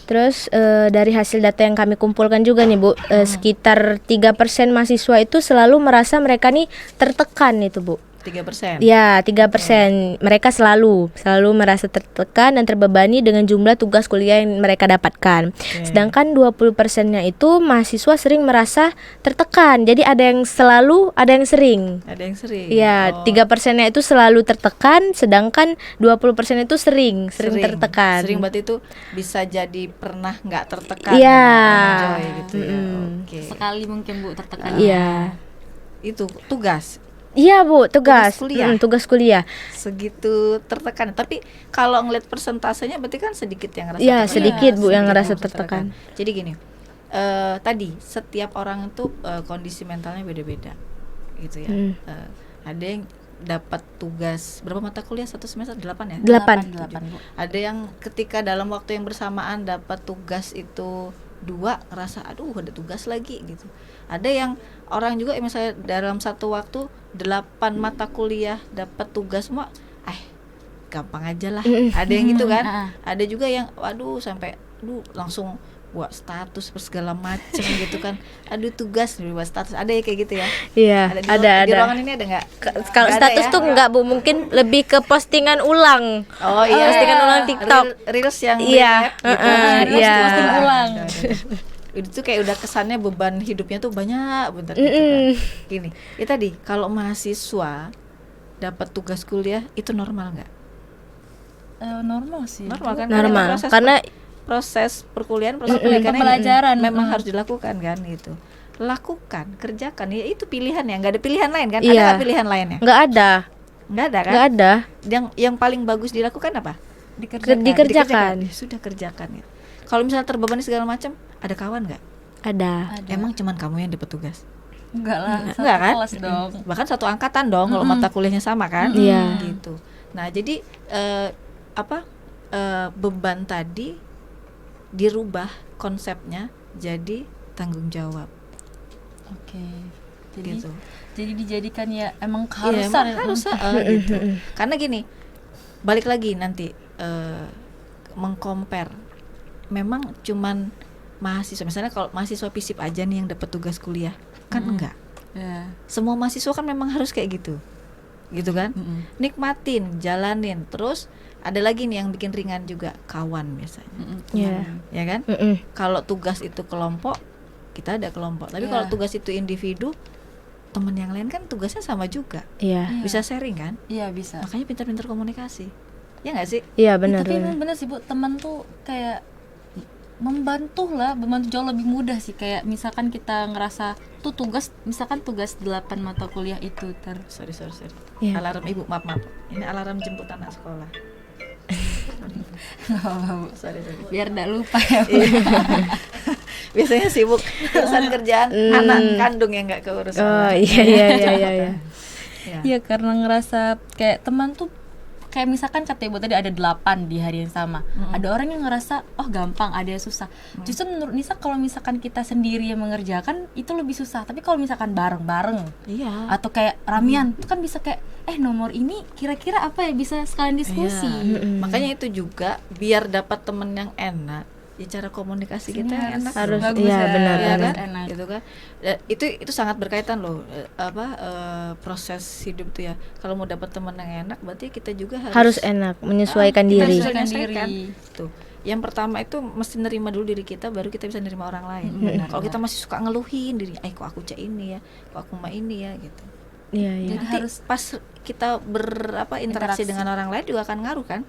Speaker 2: Terus dari hasil data yang kami kumpulkan juga nih Bu, sekitar 3% mahasiswa itu selalu merasa mereka nih tertekan itu Bu.
Speaker 4: 3%.
Speaker 2: Ya, 3%. Mereka selalu merasa tertekan dan terbebani dengan jumlah tugas kuliah yang mereka dapatkan. Sedangkan 20%-nya itu mahasiswa sering merasa tertekan. Jadi ada yang selalu, ada yang sering.
Speaker 4: Ada yang sering.
Speaker 2: Ya, 3%-nya itu selalu tertekan, sedangkan 20% itu sering tertekan.
Speaker 4: Sering berarti itu bisa jadi pernah nggak tertekan.
Speaker 2: Iya.
Speaker 4: Enjoy gitu ya. Oke.
Speaker 3: Sekali mungkin Bu tertekan.
Speaker 2: Iya.
Speaker 4: Itu tugas
Speaker 2: Iya Bu, tugas
Speaker 4: kuliah.
Speaker 2: tugas kuliah.
Speaker 4: segitu tertekan. Tapi kalau ngeliat persentasenya berarti kan sedikit yang ngerasa
Speaker 2: Iya,
Speaker 4: tertekan.
Speaker 2: sedikit Bu yang
Speaker 4: Sedikit
Speaker 2: ngerasa
Speaker 4: yang
Speaker 2: tertekan.
Speaker 4: Jadi gini, tadi setiap orang itu kondisi mentalnya beda-beda, gitu ya. Ada yang dapat tugas berapa mata kuliah satu semester? 8 ya?
Speaker 2: 8.
Speaker 3: 8 Bu.
Speaker 4: Ada yang ketika dalam waktu yang bersamaan dapat tugas itu 2, ngerasa aduh ada tugas lagi gitu. Ada yang orang juga misalnya dalam satu waktu 8 mata kuliah dapat tugas semua, gampang aja lah. Ada yang gitu kan. Ada juga yang waduh sampai langsung buat status segala macem gitu kan. Aduh tugas buat status. Ada ya kayak gitu ya.
Speaker 2: Iya,
Speaker 4: Di
Speaker 2: ada.
Speaker 4: ruangan ini ada nggak?
Speaker 2: Kalau
Speaker 4: Nggak ada
Speaker 2: status
Speaker 4: ya?
Speaker 2: tuh enggak Bu, mungkin lebih ke postingan ulang.
Speaker 4: Oh iya,
Speaker 2: postingan ulang TikTok.
Speaker 4: Reels yang
Speaker 2: Iya,
Speaker 4: relate gitu.
Speaker 2: iya.
Speaker 3: Posting ulang.
Speaker 4: Itu kayak udah kesannya beban hidupnya tuh banyak bentar gitu kan. Gini, ya tadi kalau mahasiswa dapat tugas kuliah itu normal nggak?
Speaker 3: Normal sih.
Speaker 4: Normal kan?
Speaker 2: Normal,
Speaker 4: Proses
Speaker 2: karena
Speaker 4: proses perkuliahan, proses pendidikan
Speaker 3: pembelajaran.
Speaker 4: memang harus dilakukan kan gitu. Lakukan, kerjakan, ya itu pilihan ya, nggak ada pilihan lain kan? Ada
Speaker 2: Iya.
Speaker 4: nggak pilihan lainnya?
Speaker 2: nggak ada
Speaker 4: Kan?
Speaker 2: nggak ada
Speaker 4: Yang paling bagus dilakukan apa?
Speaker 2: dikerjakan.
Speaker 4: Ya sudah kerjakan ya. Kalau misalnya terbebani segala macam, ada kawan nggak?
Speaker 2: Ada.
Speaker 4: Emang cuman kamu yang dapat tugas?
Speaker 3: Enggak lah, satu
Speaker 4: Enggak kan?
Speaker 3: kelas dong.
Speaker 4: Bahkan satu angkatan dong kalau mata kuliahnya sama kan?
Speaker 2: Iya.
Speaker 4: Gitu. Nah, jadi beban tadi dirubah konsepnya jadi tanggung jawab
Speaker 3: Oke. Jadi
Speaker 4: gitu.
Speaker 3: jadi dijadikan ya emang
Speaker 4: Iya,
Speaker 3: keharusan.
Speaker 4: emang harus gitu. Karena gini, balik lagi nanti mengcompare. Memang cuman mahasiswa, misalnya kalau mahasiswa FISIP aja nih yang dapat tugas kuliah, kan enggak.
Speaker 3: Ya.
Speaker 4: Semua mahasiswa kan memang harus kayak gitu kan. Nikmatin, jalanin. Terus ada lagi nih yang bikin ringan juga, kawan biasanya.
Speaker 2: Iya.
Speaker 4: Ya kan? Kalau tugas itu kelompok, kita ada kelompok. Tapi kalau tugas itu individu, teman yang lain kan tugasnya sama juga.
Speaker 2: Iya.
Speaker 4: Bisa sharing kan?
Speaker 3: Iya bisa.
Speaker 4: Makanya pintar-pintar komunikasi. Ya nggak sih?
Speaker 2: Iya benar.
Speaker 3: Tapi
Speaker 2: benar.
Speaker 3: emang bener sih Bu, teman tuh kayak membantu jauh lebih mudah sih. Kayak misalkan kita ngerasa tuh tugas, misalkan tugas 8 mata kuliah itu
Speaker 4: Sorry.
Speaker 2: Iya.
Speaker 4: Alarm ibu, maaf. Ini alarm jemput anak sekolah.
Speaker 3: nggak apa-apa Bu,
Speaker 4: Sorry.
Speaker 3: biar nggak lupa ya Bu.
Speaker 4: Biasanya sibuk urusan kerjaan, anak kandung yang nggak keurusan.
Speaker 2: Oh iya.
Speaker 4: Ya.
Speaker 3: Iya, karena ngerasa kayak teman tuh kayak misalkan kata Ibu tadi ada 8 di hari yang sama. Ada orang yang ngerasa oh gampang, ada yang susah. Justru menurut Nisa kalau misalkan kita sendiri yang mengerjakan itu lebih susah. Tapi kalau misalkan bareng-bareng
Speaker 4: Iya.
Speaker 3: atau kayak ramian itu kan bisa kayak nomor ini kira-kira apa ya, bisa sekalian diskusi.
Speaker 4: Iya. Makanya itu juga biar dapat temen yang enak, ya cara komunikasi kita yang enak
Speaker 2: harus
Speaker 3: bagus
Speaker 2: iya
Speaker 3: ya.
Speaker 2: benar.
Speaker 4: ya
Speaker 3: Harus
Speaker 4: kan?
Speaker 3: enak.
Speaker 4: Gitu kan. Itu sangat berkaitan loh, proses hidup tuh ya. Kalau mau dapat teman yang enak, berarti kita juga
Speaker 2: Harus enak, menyesuaikan
Speaker 4: kita
Speaker 2: diri.
Speaker 4: harus
Speaker 3: Menyesuaikan
Speaker 4: menyesuaikan.
Speaker 3: diri.
Speaker 4: Tuh. Yang pertama itu mesti nerima dulu diri kita, baru kita bisa nerima orang lain. Kalau kita masih suka ngeluhin diri, kok aku ini ya, kok aku mah ini ya gitu.
Speaker 2: Iya.
Speaker 4: Nanti
Speaker 3: harus
Speaker 4: pas kita interaksi
Speaker 3: Interaksi.
Speaker 4: dengan orang lain juga akan ngaruh kan.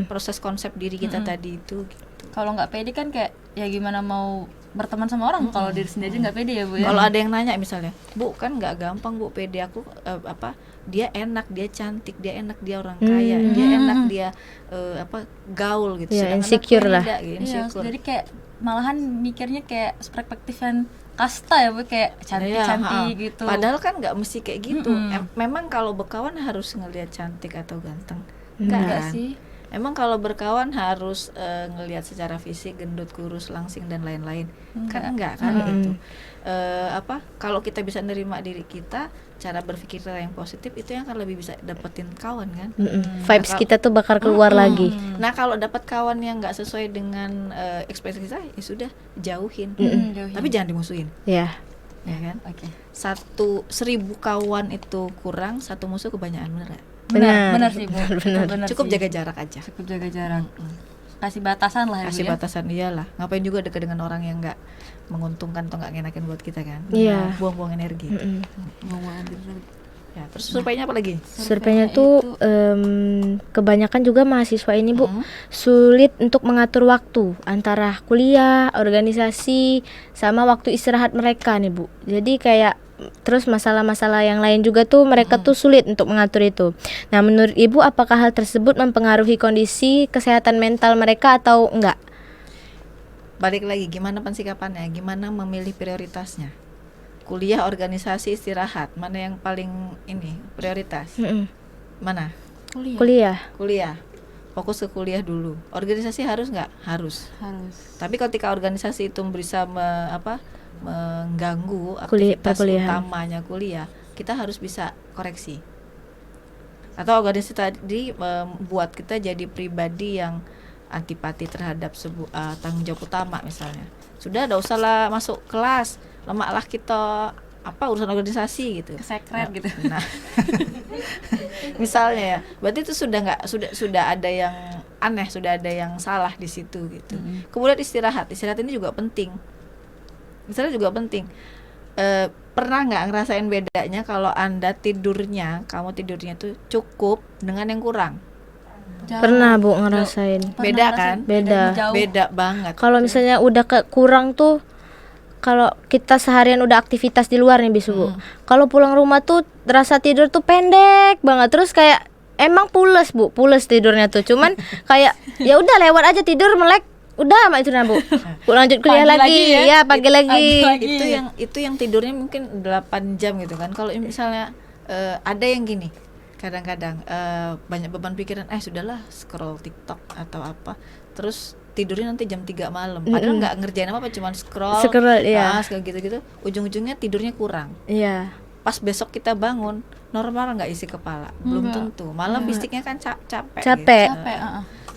Speaker 4: Proses konsep diri kita tadi itu gitu.
Speaker 3: Kalau nggak pede kan kayak ya gimana mau berteman sama orang kalau diri sendiri nggak pede ya Bu ya.
Speaker 4: Kalau ada yang nanya misalnya, Bu kan nggak gampang Bu, pede aku dia enak, dia cantik, dia enak, dia orang kaya, dia enak, dia gaul gitu.
Speaker 2: Iya,
Speaker 4: Sedangkan
Speaker 2: insecure
Speaker 4: aku
Speaker 2: lah.
Speaker 4: tidak, gitu,
Speaker 3: Iya,
Speaker 4: insecure.
Speaker 3: jadi kayak malahan mikirnya kayak perspektifan kasta ya Bu, kayak cantik-cantik
Speaker 4: Iya,
Speaker 3: gitu.
Speaker 4: Padahal kan nggak mesti kayak gitu. Memang kalau berkawan harus ngelihat cantik atau ganteng.
Speaker 3: Enggak
Speaker 4: kan?
Speaker 3: sih.
Speaker 4: Emang kalau berkawan harus ngelihat secara fisik, gendut, kurus, langsing dan lain-lain. Kan enggak kan gitu. Kalau kita bisa nerima diri kita, cara berpikir kita yang positif, itu yang akan lebih bisa dapetin kawan kan.
Speaker 2: Vibes kita tuh bakal keluar lagi.
Speaker 4: Nah kalau dapat kawan yang nggak sesuai dengan ekspektasi kita, ya sudah jauhin.
Speaker 3: Jauhin.
Speaker 4: Tapi jangan dimusuhin.
Speaker 2: Ya.
Speaker 4: ya kan?
Speaker 3: Oke.
Speaker 4: 1.000 kawan itu kurang, 1 musuh kebanyakan, bener nggak?
Speaker 3: Benar sih Bu. Benar
Speaker 4: Cukup
Speaker 3: sih.
Speaker 4: jaga jarak aja.
Speaker 3: Cukup jaga jarak. Kasih batasan lah ya, Bu,
Speaker 4: Kasih
Speaker 3: ya.
Speaker 4: batasan, iyalah. Ngapain juga dekat dengan orang yang nggak menguntungkan atau nggak ngenakin buat kita kan?
Speaker 2: Iya.
Speaker 4: Buang-buang energi. Ya, terus surveinya apa lagi?
Speaker 2: Surveinya tuh kebanyakan juga mahasiswa ini Bu sulit untuk mengatur waktu antara kuliah, organisasi, sama waktu istirahat mereka nih Bu. Jadi kayak terus masalah-masalah yang lain juga tuh mereka tuh sulit untuk mengatur itu. Nah, menurut Ibu apakah hal tersebut mempengaruhi kondisi kesehatan mental mereka atau enggak?
Speaker 4: Balik lagi, gimana pensikapannya? Gimana memilih prioritasnya? Kuliah, organisasi, istirahat, mana yang paling ini prioritas? Mana? Kuliah. Fokus ke kuliah dulu. Organisasi harus nggak? Harus. Tapi ketika organisasi itu bisa mengganggu aktivitas utamanya kuliah, kita harus bisa koreksi. Atau organisasi tadi membuat kita jadi pribadi yang antipati terhadap tanggung jawab utama misalnya. Sudah, enggak usah lah masuk kelas, lemaklah kita urusan organisasi gitu.
Speaker 3: Kesekret gitu.
Speaker 4: Nah, misalnya ya, berarti itu sudah ada yang aneh, sudah ada yang salah di situ gitu. Kemudian istirahat ini juga penting. Pernah nggak ngerasain bedanya kalau kamu tidurnya tuh cukup dengan yang kurang?
Speaker 2: Pernah Bu ngerasain.
Speaker 4: Beda kan? Beda banget.
Speaker 2: Kalau misalnya udah kurang tuh, kalau kita seharian udah aktivitas di luar nih bisu Bu. Kalau pulang rumah tuh rasa tidur tuh pendek banget, terus kayak emang pules tidurnya tuh. Cuman kayak ya udah lewat aja tidur melek, udah mak itu Bu. Lanjut kuliah lagi ya, pagi lagi.
Speaker 4: Itu yang tidurnya mungkin 8 jam gitu kan. Kalau misalnya ada yang gini, kadang-kadang banyak beban pikiran, sudahlah scroll TikTok atau apa, terus tidurnya nanti jam 3 malam. Padahal nggak ngerjain apa, cuman scroll
Speaker 2: iya.
Speaker 4: gitu-gitu. Ujung-ujungnya tidurnya kurang.
Speaker 2: Iya.
Speaker 4: Pas besok kita bangun, normal nggak isi kepala? Belum tentu. Malam fisiknya kan capek.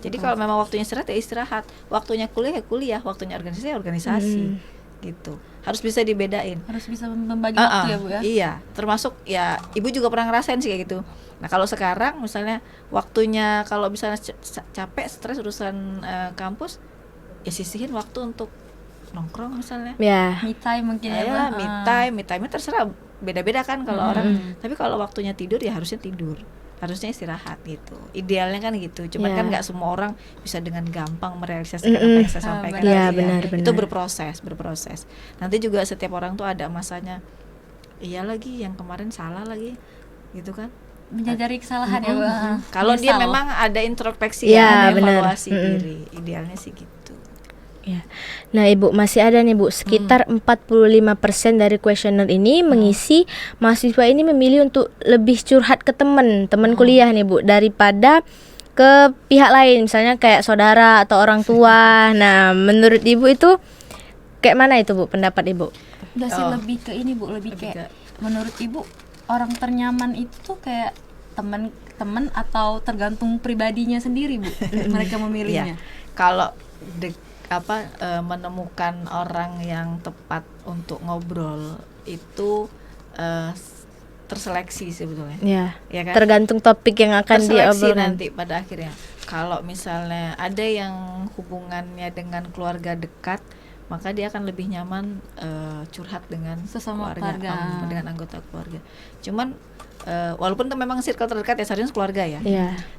Speaker 4: Jadi kalau memang waktunya istirahat ya istirahat, waktunya kuliah ya kuliah, waktunya organisasi ya organisasi. Gitu. Harus bisa dibedain.
Speaker 3: Harus bisa membagi waktu ya Bu ya.
Speaker 4: Iya, termasuk ya Ibu juga pernah ngerasain sih kayak gitu. Nah, kalau sekarang misalnya waktunya kalau misalnya capek, stres urusan kampus, ya sisihin waktu untuk nongkrong misalnya.
Speaker 2: Ya.
Speaker 3: Me time mungkin ya Bu.
Speaker 4: Me time terserah, beda-beda kan kalau orang. Tapi kalau waktunya tidur ya harusnya tidur. Harusnya istirahat gitu. Idealnya kan gitu. Cuman kan nggak semua orang bisa dengan gampang merealisasikan apa yang saya sampaikan.
Speaker 2: Benar.
Speaker 4: Itu berproses. Nanti juga setiap orang tuh ada masanya. Iya lagi, yang kemarin salah lagi, gitu kan?
Speaker 3: Menyadari kesalahan ya Bu.
Speaker 4: Kalau dia memang ada introspeksi
Speaker 2: ya,
Speaker 4: ada evaluasi diri. Idealnya sih gitu.
Speaker 2: Ya. Nah Ibu, masih ada nih Bu, sekitar 45% dari kuesioner ini mengisi mahasiswa ini memilih untuk lebih curhat ke teman kuliah nih Bu, daripada ke pihak lain, misalnya kayak saudara atau orang tua. Nah menurut Ibu itu kayak mana itu Bu, pendapat Ibu?
Speaker 3: Udah sih lebih ke ini Bu, lebih kayak menurut Ibu orang ternyaman itu kayak teman atau tergantung pribadinya sendiri Bu, mereka memilihnya.
Speaker 4: Kalau menemukan orang yang tepat untuk ngobrol itu terseleksi sebetulnya. Ya kan?
Speaker 2: Tergantung topik yang akan diobrolkan
Speaker 4: nanti pada akhirnya. Kalau misalnya ada yang hubungannya dengan keluarga dekat, maka dia akan lebih nyaman curhat dengan
Speaker 3: sesama
Speaker 4: keluarga, dengan anggota keluarga. Cuman walaupun itu memang circle terdekat ya seharusnya keluarga ya.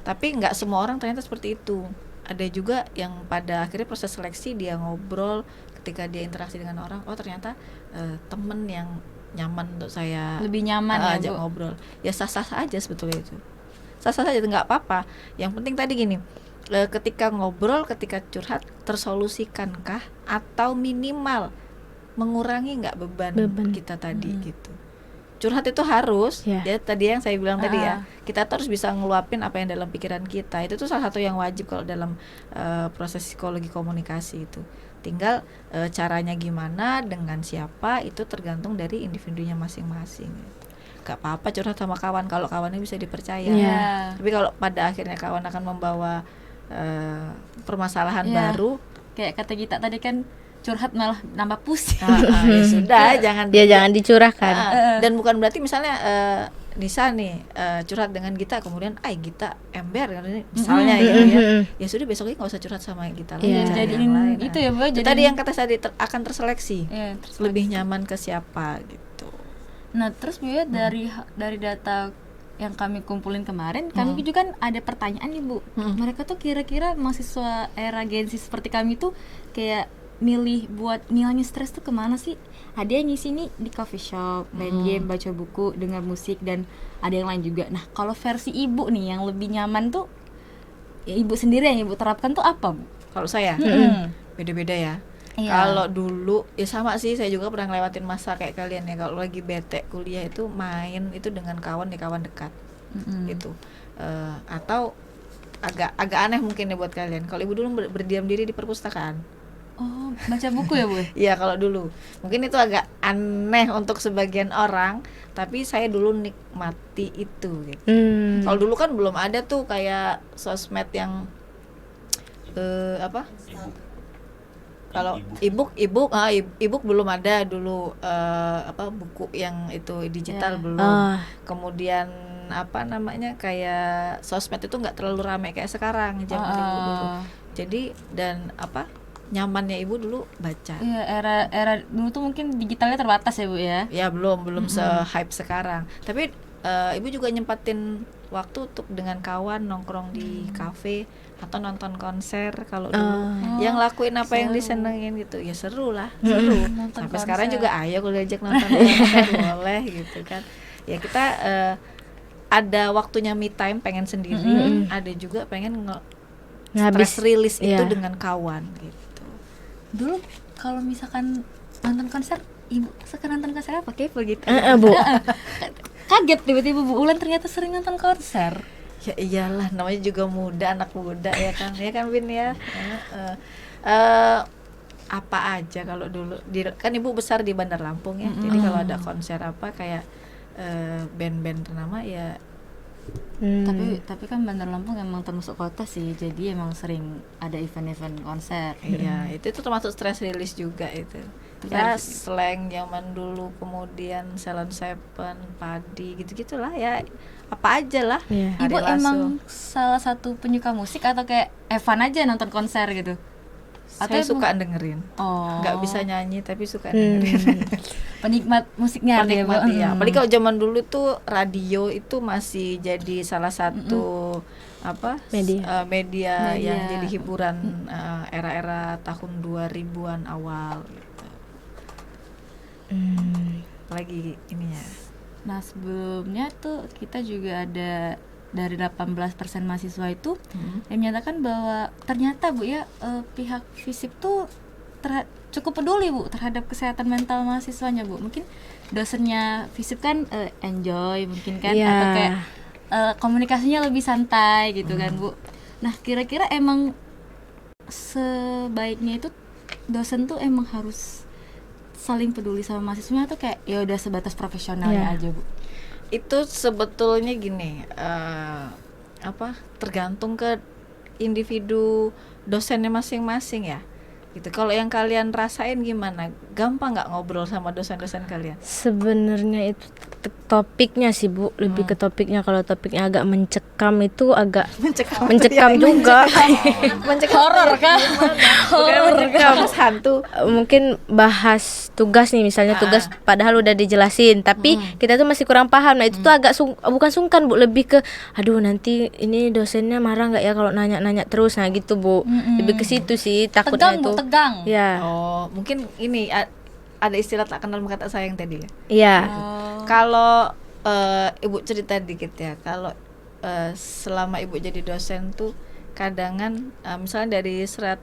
Speaker 4: Tapi nggak semua orang ternyata seperti itu. Ada juga yang pada akhirnya proses seleksi dia ngobrol, ketika dia interaksi dengan orang, ternyata temen yang nyaman untuk saya
Speaker 3: lebih nyaman
Speaker 4: ajak ngobrol. Ya sah-sah aja sebetulnya itu. Sah-sah aja, nggak apa-apa. Yang penting tadi gini, ketika ngobrol, ketika curhat tersolusikan-kah atau minimal mengurangi nggak beban kita tadi gitu. Curhat itu harus ya tadi yang saya bilang tadi ya, kita harus bisa ngeluapin apa yang dalam pikiran kita. Itu tuh salah satu yang wajib kalau dalam proses psikologi komunikasi itu. Tinggal caranya gimana, dengan siapa, itu tergantung dari individunya masing-masing. Gak apa-apa curhat sama kawan kalau kawannya bisa dipercaya. Tapi kalau pada akhirnya kawan akan membawa permasalahan baru,
Speaker 3: kayak kata kita tadi kan, curhat malah nambah pusing.
Speaker 4: Ya sudah, jangan
Speaker 2: Dia jangan dicurahkan.
Speaker 4: dan bukan berarti misalnya Nisa nih curhat dengan Gita, kemudian Gita ember kan ini misalnya gitu ya. Ya sudah, besoknya nggak usah curhat sama Gita lagi,
Speaker 2: Iya.
Speaker 4: cari
Speaker 3: Jadiin
Speaker 4: yang lain.
Speaker 3: itu ya, Bu,
Speaker 4: Itu
Speaker 3: jadiin-
Speaker 4: tadi yang kata tadi akan terseleksi.
Speaker 3: Iya, terus
Speaker 4: Lebih nyaman ke siapa gitu.
Speaker 3: Nah, terus Bu ya, dari data yang kami kumpulin kemarin, kami juga kan ada pertanyaan nih, Bu. Mereka tuh kira-kira mahasiswa era Gen Z seperti kami tuh kayak milih buat ngilangin stres tuh kemana sih? Ada yang ngisi nih di coffee shop, main game, baca buku, dengar musik, dan ada yang lain juga. Nah, kalau versi Ibu nih yang lebih nyaman tuh, ya Ibu sendiri yang Ibu terapkan tuh apa, Bu?
Speaker 4: Kalau saya beda-beda ya.
Speaker 3: Iya.
Speaker 4: Kalau dulu ya sama sih, saya juga pernah ngelewatin masa kayak kalian ya. Kalau lagi bete kuliah itu main itu dengan kawan dekat gitu. Atau agak aneh mungkin ya buat kalian. Kalau ibu dulu berdiam diri di perpustakaan.
Speaker 3: Oh, baca buku ya, Bu?
Speaker 4: Iya, kalau dulu mungkin itu agak aneh untuk sebagian orang, tapi saya dulu nikmati itu gitu. Kalau dulu kan belum ada tuh kayak sosmed yang apa? Kalau ebook belum ada dulu, buku yang itu digital belum. Kemudian apa namanya, kayak sosmed itu nggak terlalu ramai kayak sekarang zaman ibu dulu. Jadi dan apa, nyamannya ibu dulu baca.
Speaker 3: Iya, era dulu tuh mungkin digitalnya terbatas ya, Bu ya.
Speaker 4: Ya belum se-hype sekarang. Tapi ibu juga nyempatin waktu untuk dengan kawan nongkrong di kafe atau nonton konser. Kalau dulu yang lakuin apa yang disenengin gitu, ya seru lah, seru. Sampai sekarang juga ayo kalau diajak nonton konser boleh gitu kan. Ya kita ada waktunya me time, pengen sendiri, ada juga pengen stress release itu dengan kawan gitu.
Speaker 3: Dulu kalau misalkan nonton konser, Ibu suka nonton konser apa? Kepo gitu.
Speaker 2: Bu.
Speaker 3: Kaget tiba-tiba Bu Ulan ternyata sering nonton konser.
Speaker 4: Ya iyalah, namanya juga muda, anak muda ya kan Bin ya. Apa aja kalau dulu kan ibu besar di Bandar Lampung ya. Jadi kalau ada konser apa kayak band-band ternama ya.
Speaker 3: Tapi kan Bandar Lampung emang termasuk kota sih, jadi emang sering ada event-event konser.
Speaker 4: Iya, itu termasuk stress release juga itu. Ya slang zaman dulu, kemudian Salon Seven, Padi, gitu-gitulah ya. Apa aja lah.
Speaker 3: Ibu emang salah satu penyuka musik atau kayak Evan aja nonton konser gitu?
Speaker 4: Saya suka dengerin. Nggak bisa nyanyi tapi suka dengerin.
Speaker 3: Penikmat musiknya
Speaker 4: penikmat ya. Apalagi kalau zaman dulu tuh radio itu masih jadi salah satu media yang jadi hiburan era-era tahun 2000-an awal gitu. Apalagi ininya.
Speaker 3: Nah, sebelumnya tuh kita juga ada dari 18% mahasiswa itu yang menyatakan bahwa ternyata Bu ya, pihak FISIP tuh cukup peduli Bu terhadap kesehatan mental mahasiswanya Bu. Mungkin dosennya FISIP kan enjoy mungkin kan, atau kayak komunikasinya lebih santai gitu kan Bu. Nah, kira-kira emang sebaiknya itu dosen tuh emang harus saling peduli sama mahasiswanya atau kayak ya udah sebatas profesionalnya aja Bu?
Speaker 4: Itu sebetulnya gini, tergantung ke individu dosennya masing-masing ya gitu. Kalau yang kalian rasain gimana? Gampang nggak ngobrol sama dosen-dosen kalian?
Speaker 2: Sebenarnya itu topiknya sih Bu, lebih ke topiknya. Kalau topiknya agak mencekam itu agak mencekam juga.
Speaker 4: Mencekam horor kan? Bukan mencekam hantu.
Speaker 2: Mungkin bahas tugas nih misalnya, tugas padahal udah dijelasin tapi kita tuh masih kurang paham. Nah itu tuh agak bukan sungkan Bu, lebih ke aduh nanti ini dosennya marah nggak ya kalau nanya-nanya terus, nah gitu Bu. Lebih ke situ sih takutnya.
Speaker 3: Tegang.
Speaker 2: Ya.
Speaker 4: Oh, mungkin ini ada istilah tak kenal maka tak sayang tadi ya.
Speaker 2: Iya.
Speaker 4: Kalau ibu cerita dikit ya. Kalau selama ibu jadi dosen tuh kadangan misalnya dari 100%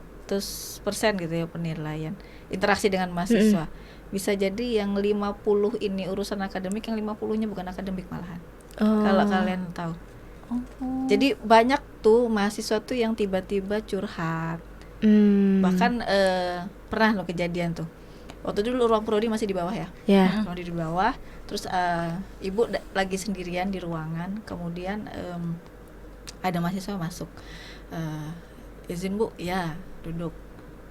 Speaker 4: gitu ya penilaian interaksi dengan mahasiswa, bisa jadi yang 50 ini urusan akademik, yang 50-nya bukan akademik malahan. Kalau kalian tahu. Jadi banyak tuh mahasiswa tuh yang tiba-tiba curhat. Bahkan pernah loh kejadian tuh. Waktu dulu ruang prodi masih di bawah ya. Prodi di bawah. Terus ibu lagi sendirian di ruangan. Kemudian ada mahasiswa masuk. Izin Bu, ya duduk.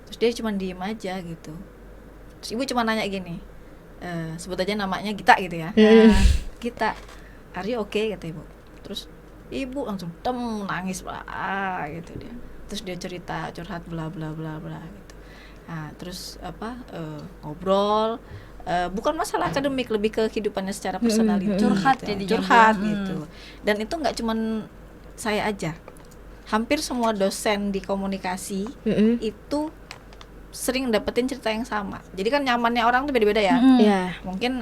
Speaker 4: Terus dia cuma diem aja gitu. Terus ibu cuma nanya gini, sebut aja namanya Gita gitu ya. Gita, are you okay, kata ibu. Terus ibu langsung nangis gitu dia. Terus dia cerita, curhat bla bla bla bla gitu. Nah, terus ngobrol, bukan masalah akademik, lebih ke kehidupannya secara personal itu.
Speaker 3: Curhat
Speaker 4: gitu.
Speaker 3: jadinya.
Speaker 4: Curhat gitu. Dan itu nggak cuman saya aja. Hampir semua dosen di komunikasi itu sering dapetin cerita yang sama. Jadi kan nyamannya orang tuh beda-beda ya.
Speaker 2: Iya.
Speaker 4: Mungkin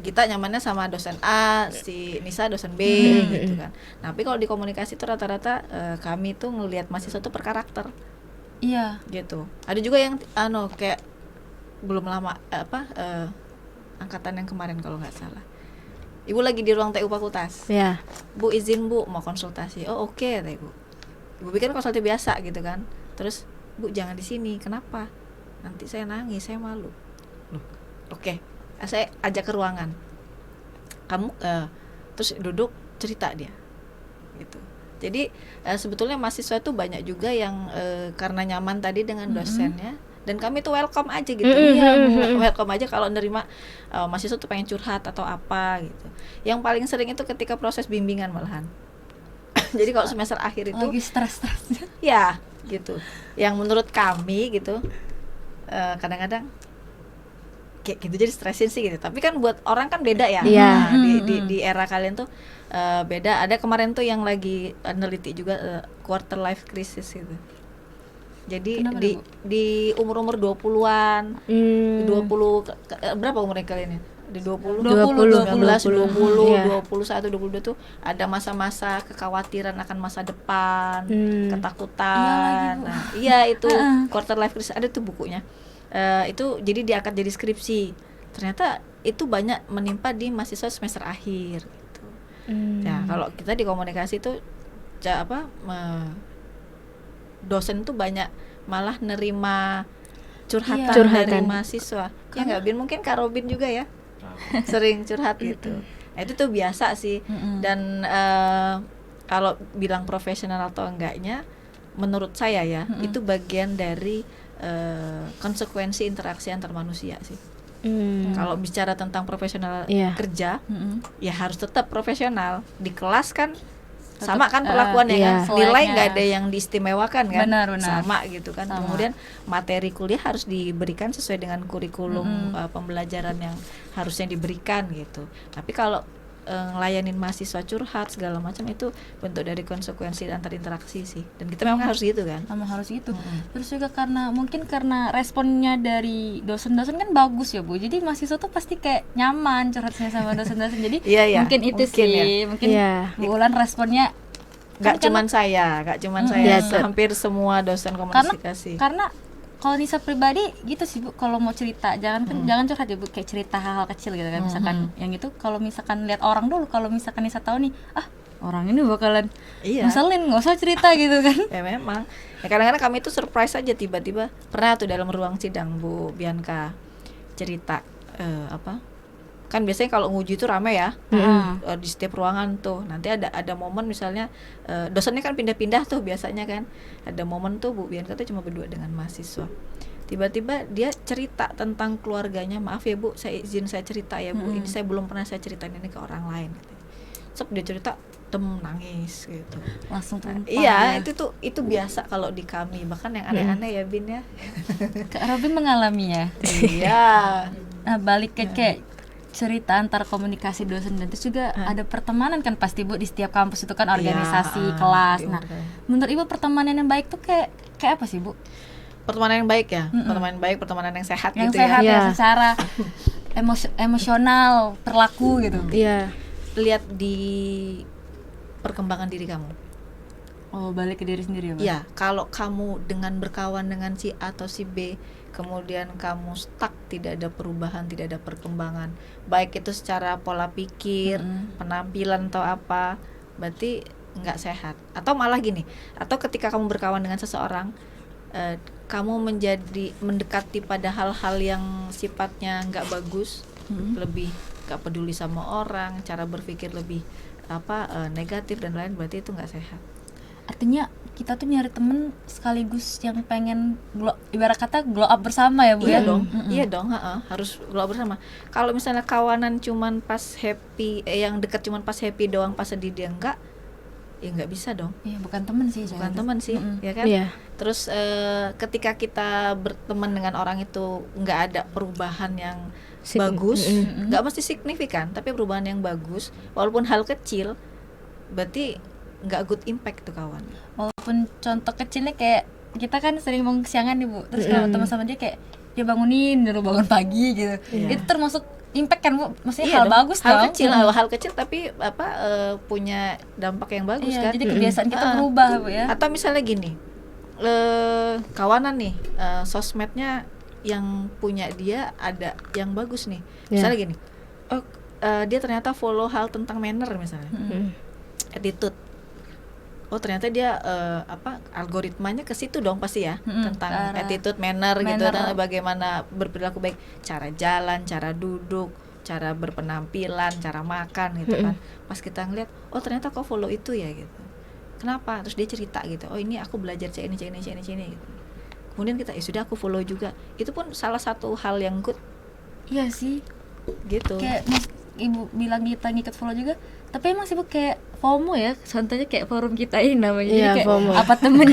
Speaker 4: kita nyamannya sama dosen A, si Nisa dosen B gitu kan. Nah, tapi kalau di komunikasi itu rata-rata kami tuh ngelihat mahasiswa tuh per karakter
Speaker 3: Iya.
Speaker 4: gitu. Ada juga yang kayak belum lama angkatan yang kemarin kalau nggak salah. Ibu lagi di ruang TU fakultas.
Speaker 2: Iya.
Speaker 4: Bu, izin Bu mau konsultasi. Oh oke, kata ibu. Ibu pikir konsultasi biasa gitu kan. Terus, Bu jangan di sini. Kenapa? Nanti saya nangis, saya malu. Loh, oke. Saya ajak ke ruangan. Kamu terus duduk cerita dia. Gitu. Jadi sebetulnya mahasiswa itu banyak juga yang karena nyaman tadi dengan dosennya, dan kami tuh welcome aja gitu. Welcome aja kalau nerima mahasiswa tuh pengen curhat atau apa gitu. Yang paling sering itu ketika proses bimbingan malahan. Jadi kalau semester akhir itu
Speaker 3: Lagi stres-stresnya.
Speaker 4: ya gitu. Yang menurut kami gitu kadang-kadang kayak gitu jadi stresin sih gitu. Tapi kan buat orang kan beda ya.
Speaker 2: Iya.
Speaker 4: Nah, di era kalian tuh beda. Ada kemarin tuh yang lagi neliti juga quarter life crisis gitu. Jadi
Speaker 3: Kenapa
Speaker 4: di umur-umur 20-an, 20 berapa umurnya kalian ya? Di 20, 19, 20, 21, 22 tuh ada masa-masa kekhawatiran akan masa depan, ketakutan. Nah, iya itu quarter life crisis, ada tuh bukunya. Itu jadi diangkat jadi skripsi. Ternyata itu banyak menimpa di mahasiswa semester akhir gitu. Nah, kalau kita di komunikasi tuh dosen tuh banyak malah nerima curhatan dari mahasiswa. Ya nggak, Bin? Mungkin Kak Robin juga ya sering curhat gitu. Nah, itu tuh biasa sih. Dan kalau bilang profesional atau enggaknya, menurut saya ya itu bagian dari konsekuensi interaksi antar manusia sih. Kalau bicara tentang profesional kerja, ya harus tetap profesional. Di kelas kan sama kan perlakuannya kan, nilai nggak ada yang diistimewakan kan,
Speaker 3: benar.
Speaker 4: sama gitu kan. Kemudian materi kuliah harus diberikan sesuai dengan kurikulum pembelajaran yang harusnya diberikan gitu. Tapi kalau ngelayanin mahasiswa curhat segala macam, itu bentuk dari konsekuensi antar interaksi sih, dan kita memang harus gitu kan.
Speaker 3: Memang harus gitu. Terus juga karena responnya dari dosen-dosen kan bagus ya Bu, jadi mahasiswa tuh pasti kayak nyaman curhatnya sama dosen-dosen. Jadi mungkin itu sih, mungkin Bu Ulan responnya
Speaker 4: nggak cuman saya, hampir semua dosen komunikasi.
Speaker 3: Karena kalau Nisa pribadi gitu sih Bu, kalau mau cerita jangan curhat ya Bu, kayak cerita hal-hal kecil gitu kan, misalkan yang itu kalau misalkan lihat orang dulu, kalau misalkan Nisa tahu nih, orang ini bakalan ngeselin, nggak usah cerita gitu kan.
Speaker 4: Ya memang, ya kadang-kadang kami itu surprise aja, tiba-tiba pernah tuh dalam ruang sidang Bu Bianca cerita kan biasanya kalau nguji itu rame ya, di setiap ruangan tuh nanti ada momen misalnya dosennya kan pindah-pindah tuh biasanya kan, ada momen tuh Bu Bianca tuh cuma berdua dengan mahasiswa, tiba-tiba dia cerita tentang keluarganya. Maaf ya Bu, saya cerita ya Bu, ini saya belum pernah saya ceritain ini ke orang lain gitu. Dia cerita nangis gitu,
Speaker 3: langsung tumpah.
Speaker 4: Iya, itu biasa kalau di kami, bahkan yang aneh-aneh ya Bin ya.
Speaker 3: Kak Robin mengalaminya.
Speaker 4: Iya.
Speaker 3: Nah, balik ke kayak cerita antar komunikasi dosen dan terus juga ada pertemanan kan pasti Bu, di setiap kampus itu kan organisasi kelas. Nah, menurut Ibu pertemanan yang baik tuh kayak apa sih Bu?
Speaker 4: Pertemanan yang baik ya, pertemanan yang sehat
Speaker 3: yang
Speaker 4: gitu
Speaker 3: sehat
Speaker 4: ya.
Speaker 3: Secara emosional, perilaku gitu.
Speaker 2: Iya.
Speaker 4: Lihat di perkembangan diri kamu.
Speaker 3: Oh, balik ke diri sendiri ya, Pak?
Speaker 4: Iya, kalau kamu dengan berkawan dengan si A atau si B, kemudian kamu stuck, tidak ada perubahan, tidak ada perkembangan, baik itu secara pola pikir, penampilan atau apa, berarti nggak sehat. Atau malah gini, atau ketika kamu berkawan dengan seseorang, kamu mendekati pada hal-hal yang sifatnya nggak bagus, lebih nggak peduli sama orang, cara berpikir lebih negatif dan lain, berarti itu nggak sehat.
Speaker 3: artinya kita tuh nyari temen sekaligus yang pengen ibarat kata glow up bersama ya Bu
Speaker 4: Iya
Speaker 3: ya.
Speaker 4: dong, iya dong, harus glow up bersama. Kalau misalnya kawanan cuman pas happy, yang dekat cuman pas happy doang, pas sedih dia enggak, ya nggak bisa dong.
Speaker 3: Iya, bukan temen sih,
Speaker 4: Bukan
Speaker 3: jangan.
Speaker 4: teman sih, ya kan?
Speaker 2: Iya.
Speaker 4: Terus ketika kita berteman dengan orang itu nggak ada perubahan yang bagus, nggak mesti signifikan, tapi perubahan yang bagus, walaupun hal kecil, berarti nggak good impact tuh kawan.
Speaker 3: Walaupun contoh kecilnya kayak kita kan sering bangun kesiangan nih Bu, terus kalau teman sama dia kayak dia bangunin, nyuruh bangun pagi gitu. Itu termasuk impact kan Bu, maksudnya
Speaker 4: Iya
Speaker 3: hal
Speaker 4: dong,
Speaker 3: bagus
Speaker 4: hal
Speaker 3: dong.
Speaker 4: kecil, hal kecil tapi punya dampak yang bagus
Speaker 3: Iya,
Speaker 4: kan.
Speaker 3: jadi kebiasaan kita berubah Bu ya.
Speaker 4: Atau misalnya gini, kawanan nih, sosmednya yang punya dia ada yang bagus nih. Misalnya gini, dia ternyata follow hal tentang manner misalnya, attitude. Oh ternyata dia algoritmanya ke situ dong pasti ya, tentang attitude, manner gitu, dan bagaimana berperilaku baik, cara jalan, cara duduk, cara berpenampilan, cara makan gitu kan. Pas kita ngeliat, oh ternyata kau follow itu ya gitu. Kenapa? Terus dia cerita gitu, oh ini aku belajar ini gitu. Kemudian kita, sudah aku follow juga. Itu pun salah satu hal yang good.
Speaker 3: Iya sih.
Speaker 4: Gitu.
Speaker 3: Kayak Ibu bilang kita ngikut follow juga, tapi emang sih Bu kayak FOMO ya, contohnya kayak forum kita ini namanya. Jadi kayak
Speaker 2: FOMO.
Speaker 3: apa temen